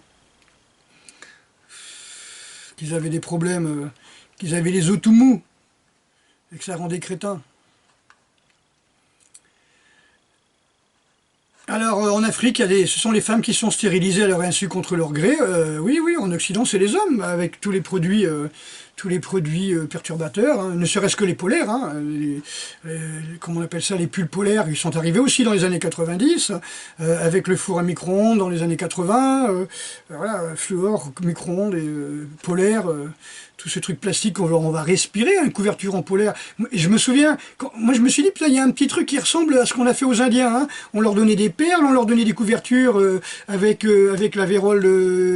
Qu'ils avaient des problèmes, qu'ils avaient les os tout mous, et que ça rendait crétin. Alors, en Afrique, ce sont les femmes qui sont stérilisées à leur insu contre leur gré. Oui, en Occident, c'est les hommes, avec tous les produits perturbateurs, hein, ne serait-ce que les polaires. Hein, comment on appelle ça, les pulls polaires, ils sont arrivés aussi dans les années 90, avec le four à micro-ondes dans les années 80, voilà, fluor, micro-ondes et polaire, tous ces trucs plastiques qu'on va respirer, une couverture en polaire. Et je me souviens, moi je me suis dit, putain, il y a un petit truc qui ressemble à ce qu'on a fait aux Indiens. Hein. On leur donnait des perles, on leur donnait des couvertures avec la vérole,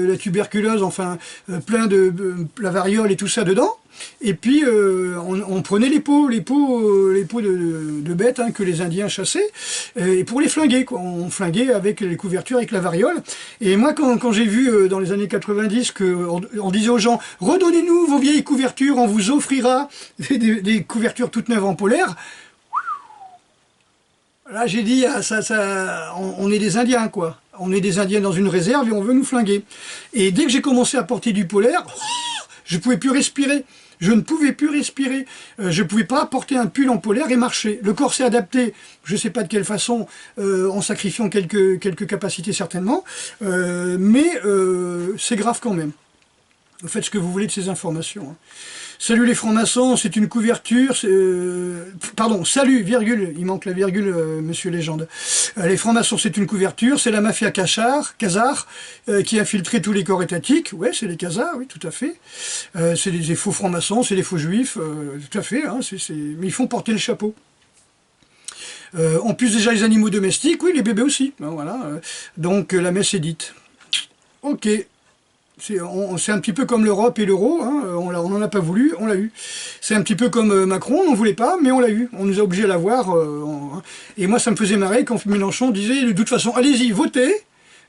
la tuberculose, enfin plein de la variole et tout ça dedans. Et puis on prenait les peaux de bêtes hein, que les Indiens chassaient, et pour les flinguer, quoi. On flinguait avec les couvertures, avec la variole. Et moi, quand j'ai vu dans les années 90 qu'on disait aux gens, redonnez-nous vos vieilles couvertures, on vous offrira des couvertures toutes neuves en polaire. Là, j'ai dit, on est des Indiens, quoi. On est des Indiens dans une réserve et on veut nous flinguer. Et dès que j'ai commencé à porter du polaire, je ne pouvais plus respirer. Je ne pouvais plus respirer. Je ne pouvais pas porter un pull en polaire et marcher. Le corps s'est adapté, je ne sais pas de quelle façon, en sacrifiant quelques capacités certainement, mais c'est grave quand même. Vous faites ce que vous voulez de ces informations. Hein. Salut les francs-maçons, c'est une couverture... pardon, salut, virgule, il manque la virgule, monsieur Légende. Les francs-maçons, c'est une couverture, c'est la mafia khazare, qui a infiltré tous les corps étatiques. Ouais, c'est les khazars, oui, tout à fait. C'est des faux francs-maçons, c'est des faux juifs, tout à fait. Hein, mais ils font porter le chapeau. En plus, déjà, les animaux domestiques, oui, les bébés aussi. Ben, voilà. Donc, la messe est dite. Ok. C'est un petit peu comme l'Europe et l'euro, hein, on n'en a pas voulu, on l'a eu. C'est un petit peu comme Macron, on ne voulait pas, mais on l'a eu. On nous a obligés à l'avoir. Et moi, ça me faisait marrer quand Mélenchon disait, de toute façon, allez-y, votez.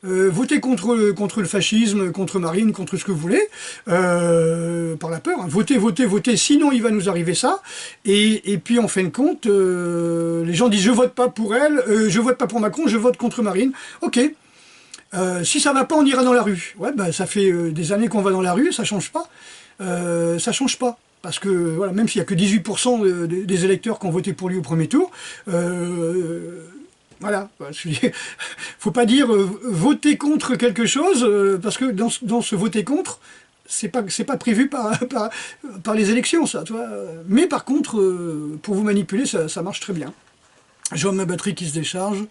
Votez contre le fascisme, contre Marine, contre ce que vous voulez, par la peur. Hein. Votez, sinon il va nous arriver ça. Et puis en fin de compte, les gens disent, je vote pas pour elle, je vote pas pour Macron, je vote contre Marine. Ok. Si ça va pas, on ira dans la rue. Ouais, bah, ça fait des années qu'on va dans la rue, ça change pas. Ça change pas. Parce que, voilà, même s'il n'y a que 18% des électeurs qui ont voté pour lui au premier tour, voilà. Faut pas dire voter contre quelque chose, parce que dans ce voter contre, c'est pas prévu par les élections, ça. Tu vois. Mais par contre, pour vous manipuler, ça marche très bien. Je vois ma batterie qui se décharge.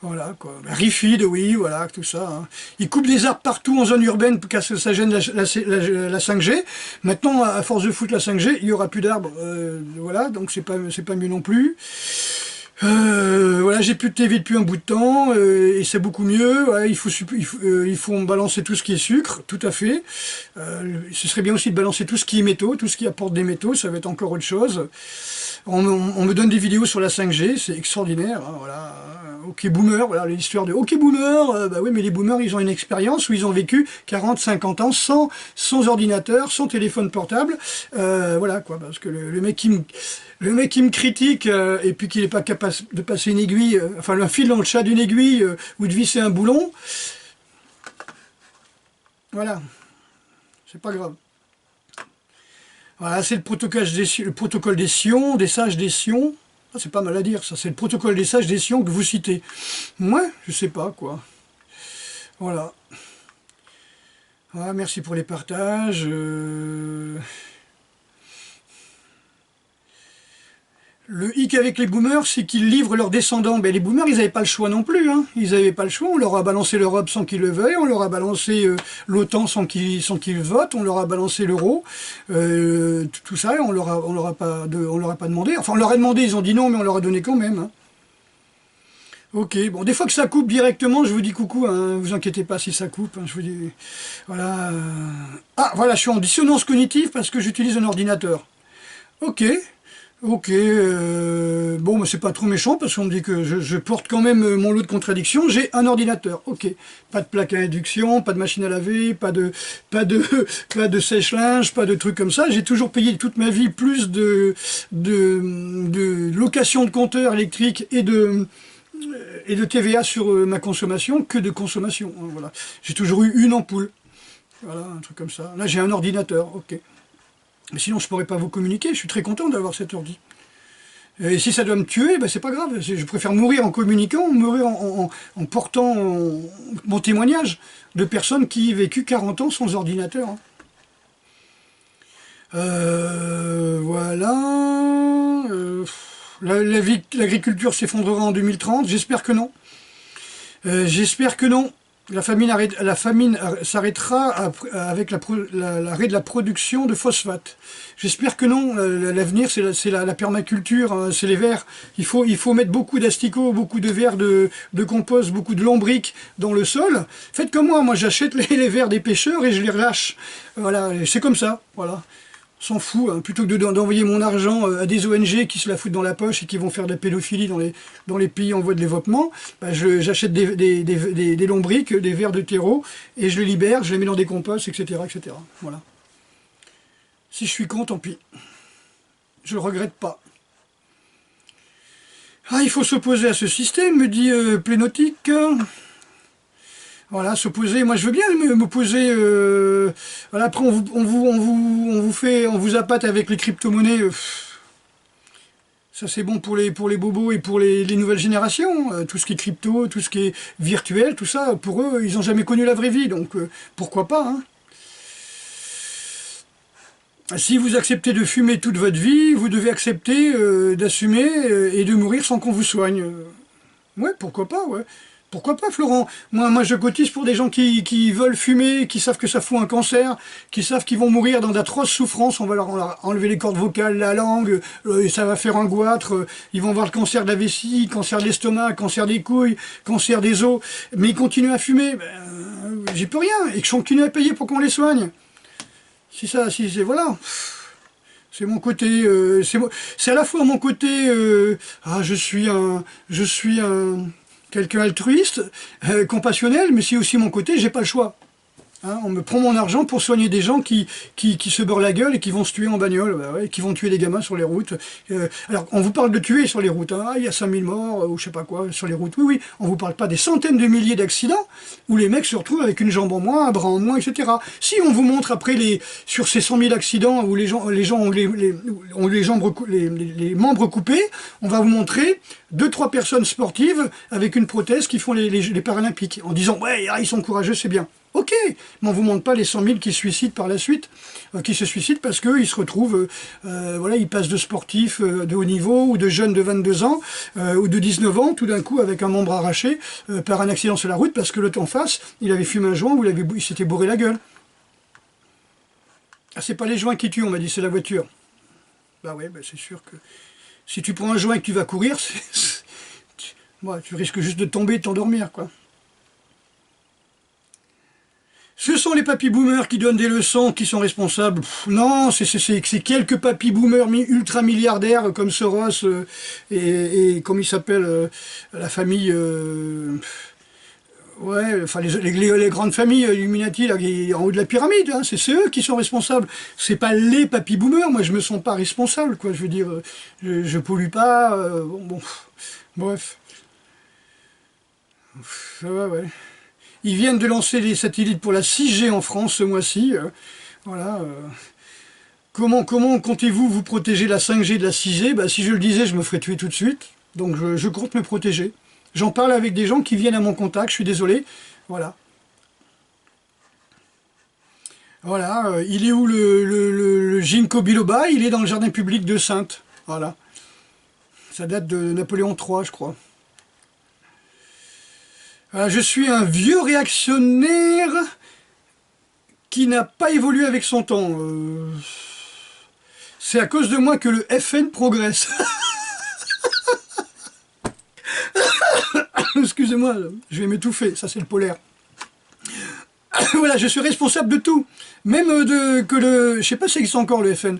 Voilà, quoi. Refeed, oui, voilà, tout ça. Hein. Ils coupent des arbres partout en zone urbaine parce que ça gêne la 5G. Maintenant, à force de foutre la 5G, il n'y aura plus d'arbres. Voilà, donc c'est pas mieux non plus. Voilà, j'ai plus de TV depuis un bout de temps, et c'est beaucoup mieux. Ouais, il faut balancer tout ce qui est sucre, tout à fait. Ce serait bien aussi de balancer tout ce qui est métaux, tout ce qui apporte des métaux, ça va être encore autre chose. On me donne des vidéos sur la 5G, c'est extraordinaire, hein, voilà. OK Boomer, voilà l'histoire de OK Boomer, bah oui, mais les boomers, ils ont une expérience où ils ont vécu 40, 50 ans sans ordinateur, sans téléphone portable, voilà quoi, parce que le mec qui me critique, et puis qu'il n'est pas capable de passer une aiguille, enfin un fil dans le chat d'une aiguille, ou de visser un boulon, voilà, c'est pas grave. Voilà, c'est le protocole des Sions, des sages des Sions. Ah, c'est pas mal à dire, ça, c'est le protocole des sages des Sions que vous citez. Moi, je sais pas, quoi. Voilà. Voilà, merci pour les partages. Le hic avec les boomers, c'est qu'ils livrent leurs descendants. Ben, les boomers, ils n'avaient pas le choix non plus. Hein. Ils n'avaient pas le choix. On leur a balancé l'Europe sans qu'ils le veuillent. On leur a balancé l'OTAN sans qu'ils votent. On leur a balancé l'euro. Tout ça, on leur a pas demandé. Enfin, on leur a demandé, ils ont dit non, mais on leur a donné quand même. Hein. Ok, bon, des fois que ça coupe directement, je vous dis coucou, hein, vous inquiétez pas si ça coupe, hein, je vous dis, voilà. Ah, voilà, je suis en dissonance cognitive parce que j'utilise un ordinateur. Ok, ok, bon, mais c'est pas trop méchant parce qu'on me dit que je porte quand même mon lot de contradictions. J'ai un ordinateur, ok. Pas de plaque à induction, pas de machine à laver, pas de sèche-linge, pas de trucs comme ça. J'ai toujours payé toute ma vie plus de location de compteurs électriques et de TVA sur ma consommation que de consommation. Hein, voilà. J'ai toujours eu une ampoule. Voilà, un truc comme ça. Là, j'ai un ordinateur, ok. Mais sinon, je ne pourrais pas vous communiquer. Je suis très content d'avoir cet ordi. Et si ça doit me tuer, ben, c'est pas grave. Je préfère mourir en communiquant, mourir en portant mon témoignage de personnes qui ont vécu 40 ans sans ordinateur. Hein. Voilà. L'agriculture s'effondrera en 2030. J'espère que non. J'espère que non. La famine s'arrêtera avec l'arrêt de la production de phosphate. J'espère que non. L'avenir, c'est la permaculture, hein, c'est les vers. Il faut mettre beaucoup d'asticots, beaucoup de vers de compost, beaucoup de lombric dans le sol. Faites comme moi j'achète les vers des pêcheurs et je les relâche. Voilà, c'est comme ça, voilà. S'en fout, hein. Plutôt que d'envoyer mon argent à des ONG qui se la foutent dans la poche et qui vont faire de la pédophilie dans les pays en voie de développement, bah j'achète des lombrics, des vers de terreau, et je les libère, je les mets dans des composts, etc. etc. Voilà. Si je suis con, tant pis. Je ne regrette pas. Ah, il faut s'opposer à ce système, me dit Plénotique. Voilà, s'opposer, moi je veux bien m'opposer, voilà, après on vous appâte avec les crypto-monnaies, ça c'est bon pour les bobos et pour les nouvelles générations, tout ce qui est crypto, tout ce qui est virtuel, tout ça, pour eux, ils n'ont jamais connu la vraie vie, donc pourquoi pas, hein. Si vous acceptez de fumer toute votre vie, vous devez accepter d'assumer et de mourir sans qu'on vous soigne. Ouais, pourquoi pas, ouais. Pourquoi pas, Florent? Moi, je cotise pour des gens qui veulent fumer, qui savent que ça fout un cancer, qui savent qu'ils vont mourir dans d'atroces souffrances. On va leur enlever les cordes vocales, la langue, et ça va faire un goitre. Ils vont avoir le cancer de la vessie, cancer de l'estomac, cancer des couilles, cancer des os. Mais ils continuent à fumer. Ben, j'y peux rien. Et que je continue à payer pour qu'on les soigne. Voilà. C'est mon côté, c'est à la fois mon côté, je suis quelqu'un altruiste, compassionnel, mais c'est aussi mon côté, j'ai pas le choix. Hein, on me prend mon argent pour soigner des gens qui se beurrent la gueule et qui vont se tuer en bagnole, bah ouais, qui vont tuer des gamins sur les routes. Alors, on vous parle de tuer sur les routes, hein, il y a 5000 morts, ou je sais pas quoi, sur les routes. Oui, oui, on vous parle pas des centaines de milliers d'accidents où les mecs se retrouvent avec une jambe en moins, un bras en moins, etc. Si on vous montre après, sur ces 100 000 accidents où les gens ont les membres coupés, on va vous montrer 2-3 personnes sportives avec une prothèse qui font les Paralympiques, en disant « ouais, ils sont courageux, c'est bien ». Ok, mais on ne vous montre pas les 100 000 qui se suicident par la suite, qui se suicident parce qu'ils se retrouvent, voilà, ils passent de sportifs de haut niveau ou de jeunes de 22 ans ou de 19 ans, tout d'un coup avec un membre arraché par un accident sur la route parce que l'autre en face, il avait fumé un joint ou il s'était bourré la gueule. Ah, c'est pas les joints qui tuent, on m'a dit, c'est la voiture. Bah ouais, bah c'est sûr que si tu prends un joint et que tu vas courir, tu risques juste de tomber et de t'endormir, quoi. Ce sont les papy-boomers qui donnent des leçons, qui sont responsables. Pff, non, c'est quelques papy-boomers ultra-milliardaires comme Soros et comme il s'appelle, la famille... ouais, enfin les grandes familles Illuminati là, en haut de la pyramide, hein, c'est eux qui sont responsables. C'est pas les papy-boomers, moi je me sens pas responsable, quoi. Je veux dire, je pollue pas, bon, bref. Ouais, ouais. Ils viennent de lancer les satellites pour la 6G en France ce mois-ci. Voilà. Comment comptez-vous vous protéger la 5G de la 6G? Bah, si je le disais, je me ferais tuer tout de suite. Donc je compte me protéger. J'en parle avec des gens qui viennent à mon contact, je suis désolé. Voilà. Voilà. Il est où le Ginkgo biloba? Il est dans le jardin public de Saintes. Voilà. Ça date de Napoléon III, je crois. Je suis un vieux réactionnaire qui n'a pas évolué avec son temps. C'est à cause de moi que le FN progresse. Excusez-moi, je vais m'étouffer, ça c'est le polaire. Voilà, je suis responsable de tout. Même je sais pas si c'est encore le FN.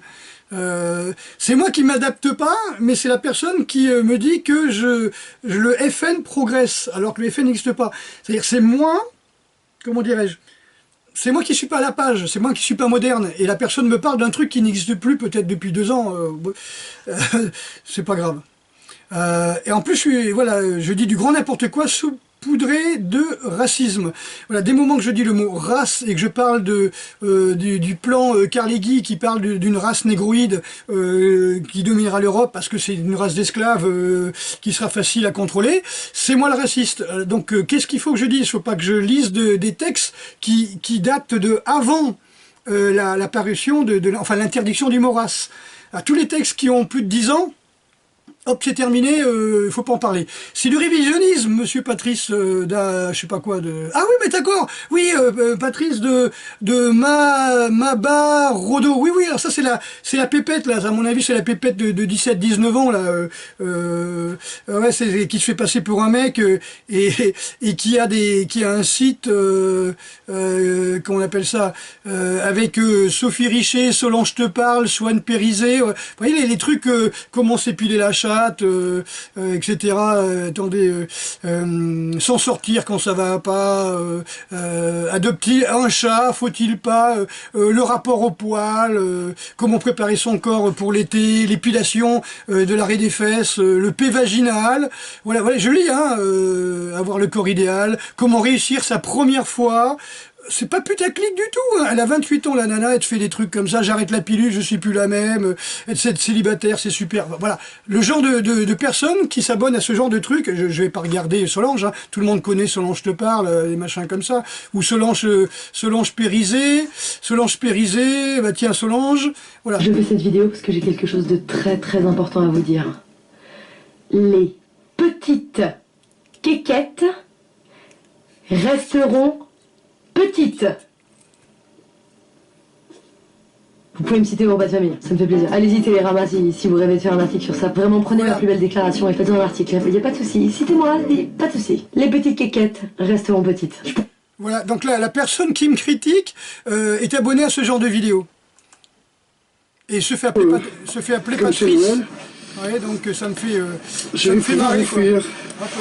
C'est moi qui m'adapte pas, mais c'est la personne qui me dit que le FN progresse, alors que le FN n'existe pas. C'est-à-dire c'est moi, comment dirais-je, c'est moi qui suis pas à la page, c'est moi qui suis pas moderne, et la personne me parle d'un truc qui n'existe plus peut-être depuis 2 ans, c'est pas grave. Et en plus, je dis du grand n'importe quoi saupoudré de racisme. Voilà, dès le moment que je dis le mot race et que je parle du plan Carnegie qui parle d'une race négroïde qui dominera l'Europe parce que c'est une race d'esclaves qui sera facile à contrôler, c'est moi le raciste. Donc qu'est-ce qu'il faut que je dise? Il ne faut pas que je lise des textes qui datent de avant l'apparition enfin l'interdiction du mot race. À tous les textes qui ont plus de 10 ans, hop, c'est terminé, il faut pas en parler. C'est du révisionnisme, monsieur Patrice, je sais pas quoi, Ah oui, mais d'accord, oui, Patrice de Maba Rodo, oui, alors ça c'est la pépette, là, à mon avis c'est la pépette de 17-19 ans, là, ouais, qui se fait passer pour un mec, et qui a un site, comment on appelle ça, avec Sophie Richer, Solange te parle, Swan Périsé, vous voyez les trucs, comment s'épiler la chatte, etc. Attendez, s'en sortir quand ça va pas, adopter un chat, faut-il pas, le rapport au poil, comment préparer son corps pour l'été, l'épilation de l'arrêt des fesses, le P vaginal, voilà, je lis, hein, avoir le corps idéal, comment réussir sa première fois. C'est pas putaclic du tout, hein. Elle a 28 ans, la nana, elle te fait des trucs comme ça, j'arrête la pilule, je suis plus la même, être célibataire, c'est super. Voilà, le genre de personnes qui s'abonnent à ce genre de trucs, je vais pas regarder Solange, hein. Tout le monde connaît Solange te parle, des machins comme ça, ou Solange Périsé, bah tiens Solange, voilà. Je fais cette vidéo parce que j'ai quelque chose de très très important à vous dire. Les petites quéquettes resteront petites. Vous pouvez me citer vos bas de famille, ça me fait plaisir. Allez-y Télérama si vous rêvez de faire un article sur ça. Vraiment, prenez la plus belle déclaration et faites un article. Il n'y a pas de souci. Citez-moi, pas de souci. Les petites quéquettes resteront petites. Voilà, donc là, la personne qui me critique est abonnée à ce genre de vidéo. Et se fait appeler Patrice. Ouais, donc ça me fait marrer, quoi.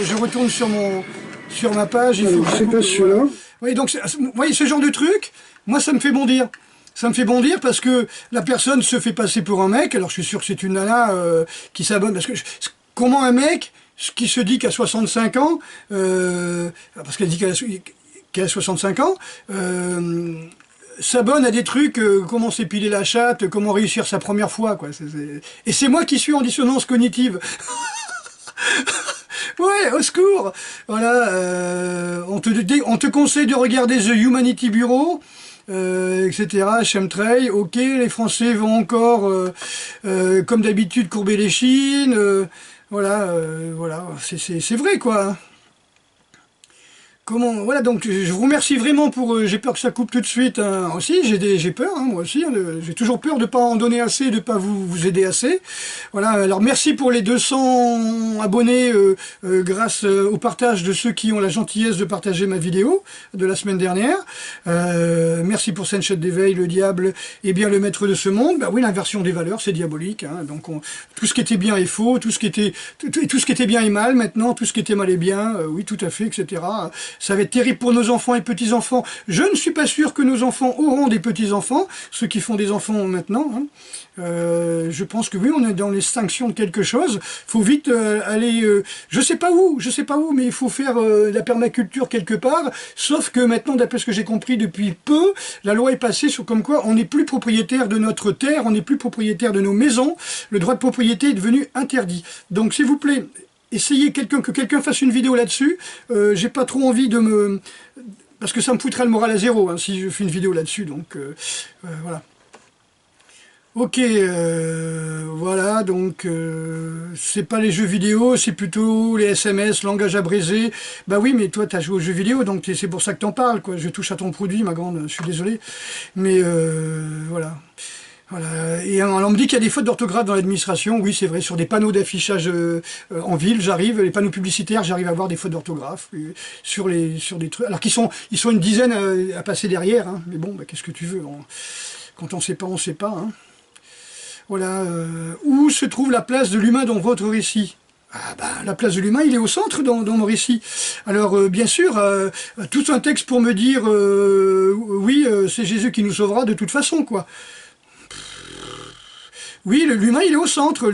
Je retourne sur ma page. C'est pas celui-là. Oui, donc, vous voyez, ce genre de truc, moi, ça me fait bondir. Ça me fait bondir parce que la personne se fait passer pour un mec. Alors, je suis sûr que c'est une nana qui s'abonne. Parce que comment un mec qui se dit qu'à 65 ans, parce qu'elle dit qu'elle a 65 ans, s'abonne à des trucs, comment s'épiler la chatte, comment réussir sa première fois, quoi. Et c'est moi qui suis en dissonance cognitive. Ouais, au secours. Voilà, on te conseille de regarder The Humanity Bureau, etc. Chemtrail. Ok, les Français vont encore, comme d'habitude, courber les chines. Voilà, c'est vrai, quoi. Voilà, donc je vous remercie vraiment pour... j'ai peur que ça coupe tout de suite, hein, aussi, j'ai peur, hein, moi aussi, hein, j'ai toujours peur de pas en donner assez, de pas vous aider assez. Voilà, alors merci pour les 200 abonnés grâce au partage de ceux qui ont la gentillesse de partager ma vidéo de la semaine dernière. Merci pour Senchot d'éveil, le diable est bien le maître de ce monde. Bah oui, l'inversion des valeurs, c'est diabolique, hein, donc tout ce qui était bien est faux, tout ce qui était bien est mal maintenant, tout ce qui était mal est bien, oui, tout à fait, etc. Ça va être terrible pour nos enfants et petits-enfants. Je ne suis pas sûr que nos enfants auront des petits-enfants, ceux qui font des enfants maintenant. Hein. Je pense que oui, on est dans l'extinction de quelque chose. Faut vite aller, je sais pas où, mais il faut faire la permaculture quelque part. Sauf que maintenant, d'après ce que j'ai compris depuis peu, la loi est passée sur comme quoi on n'est plus propriétaire de notre terre, on n'est plus propriétaire de nos maisons. Le droit de propriété est devenu interdit. Donc, s'il vous plaît, essayez que quelqu'un fasse une vidéo là-dessus. J'ai pas trop envie de me... Parce que ça me foutrait le moral à zéro, hein, si je fais une vidéo là-dessus, donc voilà. Ok, voilà, donc c'est pas les jeux vidéo, c'est plutôt les SMS, langage abrégé. Bah oui, mais toi t'as joué aux jeux vidéo, donc c'est pour ça que t'en parles, quoi. Je touche à ton produit, ma grande, je suis désolé. Mais voilà. Voilà. Et on me dit qu'il y a des fautes d'orthographe dans l'administration. Oui, c'est vrai, sur des panneaux d'affichage en ville, les panneaux publicitaires, j'arrive à voir des fautes d'orthographe sur des trucs. Alors ils sont une dizaine à passer derrière, hein. Mais bon, bah, qu'est-ce que tu veux, quand on sait pas, on sait pas. Hein. Voilà. Où se trouve la place de l'humain dans votre récit? Ah bah, la place de l'humain, il est au centre dans mon récit. Alors, bien sûr, tout un texte pour me dire oui, c'est Jésus qui nous sauvera de toute façon, quoi. Oui, l'humain il est au centre,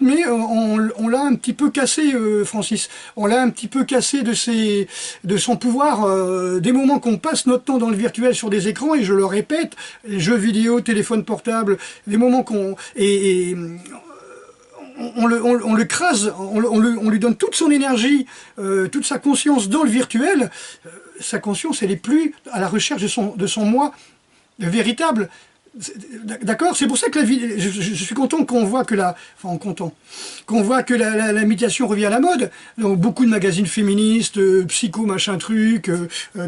mais on l'a un petit peu cassé, Francis. On l'a un petit peu cassé de son pouvoir. Des moments qu'on passe notre temps dans le virtuel sur des écrans, et je le répète, jeux vidéo, téléphone portable, des moments qu'on... on le crase, on lui donne toute son énergie, toute sa conscience dans le virtuel. Sa conscience, elle est plus à la recherche de son moi véritable. D'accord, c'est pour ça que la vie, je suis content qu'on voit que la méditation revient à la mode. Donc beaucoup de magazines féministes, psycho machin truc,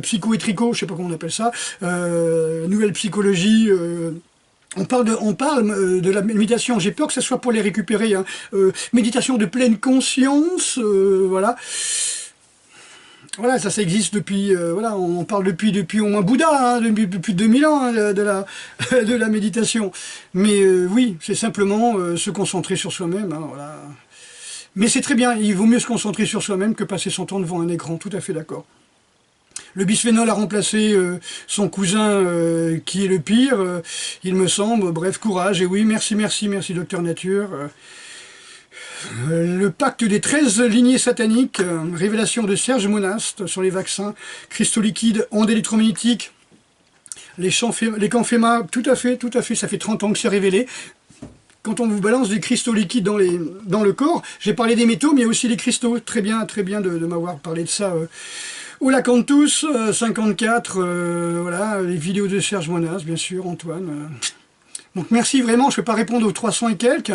psycho et tricot, je sais pas comment on appelle ça, nouvelle psychologie. On parle de la méditation. J'ai peur que ce soit pour les récupérer. Hein. Méditation de pleine conscience, voilà. Voilà, ça existe depuis, voilà, on parle depuis au moins Bouddha, hein, depuis plus de 2000 ans, hein, de la méditation. Mais oui, c'est simplement se concentrer sur soi-même, hein, voilà. Mais c'est très bien, il vaut mieux se concentrer sur soi-même que passer son temps devant un écran, tout à fait d'accord. Le bisphénol a remplacé son cousin qui est le pire, il me semble, bref, courage, et oui, merci Docteur Nature. Le pacte des 13 lignées sataniques, révélation de Serge Monast sur les vaccins, cristaux liquides, ondes électromagnétiques, les camps FEMA, tout à fait, ça fait 30 ans que c'est révélé. Quand on vous balance des cristaux liquides dans le corps, j'ai parlé des métaux, mais il y a aussi les cristaux, très bien de m'avoir parlé de ça. Oula Cantus, 54, voilà, les vidéos de Serge Monast, bien sûr, Antoine... Donc merci vraiment, je ne vais pas répondre aux 300 et quelques.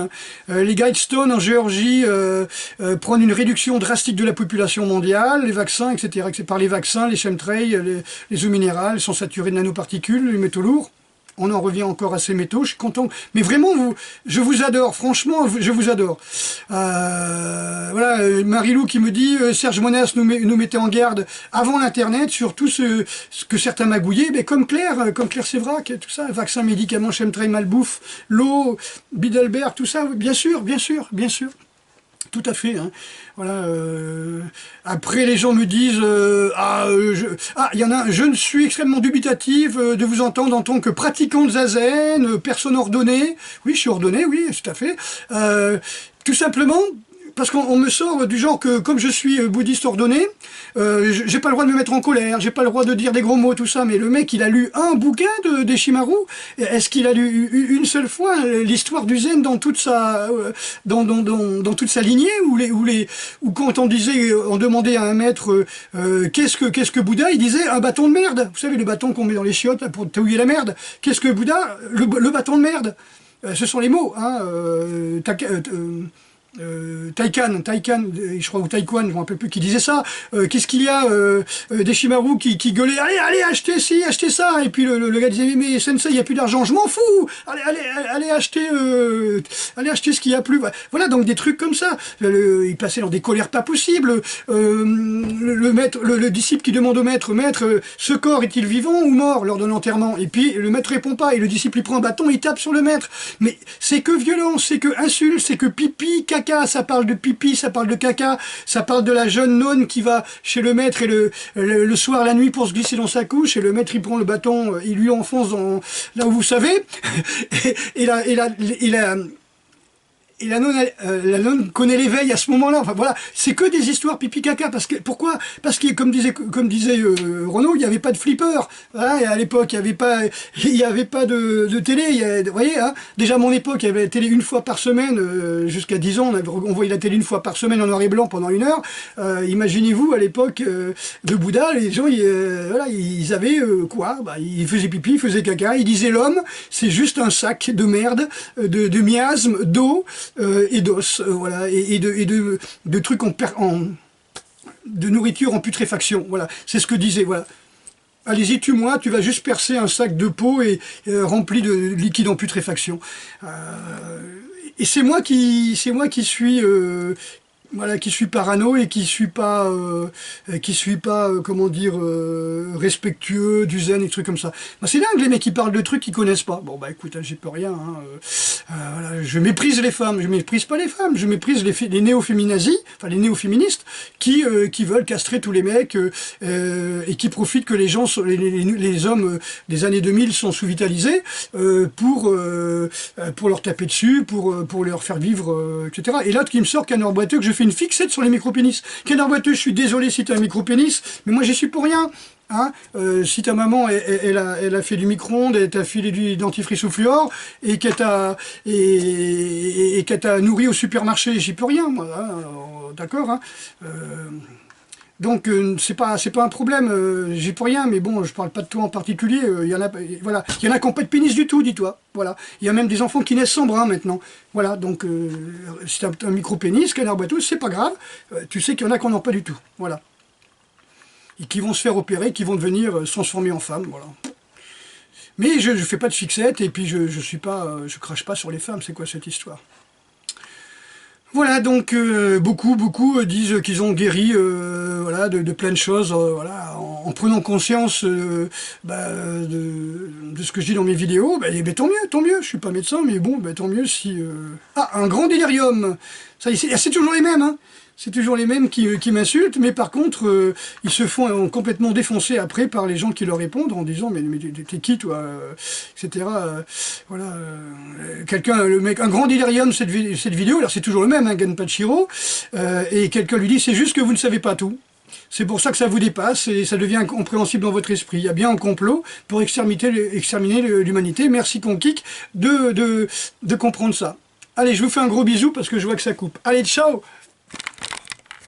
Les Guidestones en Géorgie prennent une réduction drastique de la population mondiale, les vaccins, etc. Par les vaccins, les chemtrails, les eaux minérales sont saturées de nanoparticules, les métaux lourds. On en revient encore à ces métaux, je suis content. Mais vraiment, je vous adore, franchement, je vous adore. Voilà, Marie-Lou qui me dit, Serge Monast nous mettait en garde avant l'Internet sur tout ce que certains magouillaient, mais comme Claire Sévrac, tout ça, vaccins, médicaments, chemtrail, malbouffe, l'eau, Bidelberg, tout ça, bien sûr. Tout à fait. Hein. Voilà. Après, les gens me disent il y en a. Je ne suis extrêmement dubitative de vous entendre en tant que pratiquant de zazen, personne ordonnée. Oui, je suis ordonné, oui, tout à fait. Tout simplement. Parce qu'on me sort du genre que, comme je suis bouddhiste ordonné, j'ai pas le droit de me mettre en colère, j'ai pas le droit de dire des gros mots, tout ça, mais le mec, il a lu un bouquin d'Eshimaru. Est-ce qu'il a lu une seule fois l'histoire du zen dans toute sa, dans toute sa lignée, ou quand on demandait à un maître, qu'est-ce que Bouddha, il disait un bâton de merde. Vous savez, le bâton qu'on met dans les chiottes, là, pour taouiller la merde. Qu'est-ce que Bouddha? Le bâton de merde. Ce sont les mots, hein, Taycan, je crois, ou Taïwan, je ne me rappelle plus, qui disait ça. Qu'est-ce qu'il y a Deshimaru qui gueulait, allez, achetez ci, achetez ça. Et puis le gars disait, mais Sensei, il n'y a plus d'argent, je m'en fous. Allez acheter ce qu'il y a plus. Voilà, donc des trucs comme ça. Il passait dans des colères pas possibles. Le disciple qui demande au maître, ce corps est-il vivant ou mort lors de l'enterrement? Et puis le maître répond pas, et le disciple il prend un bâton, il tape sur le maître. Mais c'est que violence, c'est que insulte, c'est que pipi, caca. Ça parle de pipi, ça parle de caca, ça parle de la jeune nonne qui va chez le maître et le soir, la nuit, pour se glisser dans sa couche, et le maître il prend le bâton, il lui enfonce là où vous savez, et la nonne connaît l'éveil à ce moment-là. Enfin voilà, c'est que des histoires pipi caca. Pourquoi? Parce que comme disait Renaud, il n'y avait pas de flipper. Hein, et à l'époque, il n'y avait pas de télé. Vous voyez, hein, déjà à mon époque, il y avait la télé une fois par semaine. Jusqu'à 10 ans, on voyait la télé une fois par semaine en noir et blanc pendant 1 heure. Imaginez-vous, à l'époque de Bouddha, les gens, ils avaient quoi? Ils faisaient pipi, ils faisaient caca. Ils disaient l'homme, c'est juste un sac de merde, de miasmes, d'eau, et d'os, voilà, et de trucs de nourriture en putréfaction, voilà, c'est ce que disait, voilà. Allez-y, tue-moi, tu vas juste percer un sac de peau et rempli de liquide en putréfaction. Et c'est moi qui suis voilà, qui suis parano et qui suis pas comment dire, respectueux du zen et des trucs comme ça. C'est dingue les mecs qui parlent de trucs qu'ils connaissent pas. Bon écoute, j'y peux rien. Hein. Voilà, je méprise les femmes, je méprise pas les femmes, je méprise les néo-féminazis, enfin les néo-féministes qui veulent castrer tous les mecs et qui profitent que les gens, les hommes des années 2000 sont sous-vitalisés pour leur taper dessus, pour leur faire vivre, etc. Et l'autre qui me sort Canard Boiteux que je fais une fixette sur les micro-pénis. Canard Boiteux, je suis désolé si t'as un micro-pénis, mais moi j'y suis pour rien. Hein, si ta maman elle a fait du micro-ondes, elle t'a filé du dentifrice au fluor et qu'elle t'a nourri au supermarché, j'y peux rien, moi. Hein, d'accord. Hein, donc c'est pas un problème, j'y peux rien, mais bon, je parle pas de toi en particulier. Il y en a qui n'ont pas de pénis du tout, dis-toi. Voilà, il y a même des enfants qui naissent sans bras maintenant. Voilà, donc si t'as un micro-pénis, Canard Boiteux, c'est pas grave. Tu sais qu'il y en a qui n'en ont pas du tout. Voilà. Et qui vont se faire opérer, qui vont devenir se transformer en femmes, voilà. Mais je fais pas de fixette, et puis je crache pas sur les femmes, c'est quoi cette histoire? Voilà, donc beaucoup disent qu'ils ont guéri voilà, de plein de choses, voilà, en prenant conscience de ce que je dis dans mes vidéos. Tant mieux, je suis pas médecin, mais bon, tant mieux si... Ah, un grand délirium. Ça, c'est toujours les mêmes, hein. C'est toujours les mêmes qui m'insultent, mais par contre, ils se font complètement défoncer après par les gens qui leur répondent en disant mais t'es qui toi, etc. Voilà, le mec, un grand délirium cette vidéo, alors c'est toujours le même, hein, Genpachiro, et quelqu'un lui dit c'est juste que vous ne savez pas tout. C'est pour ça que ça vous dépasse et ça devient incompréhensible dans votre esprit. Il y a bien un complot pour exterminer l'humanité. Merci Konkik de comprendre ça. Allez, je vous fais un gros bisou parce que je vois que ça coupe. Allez, ciao!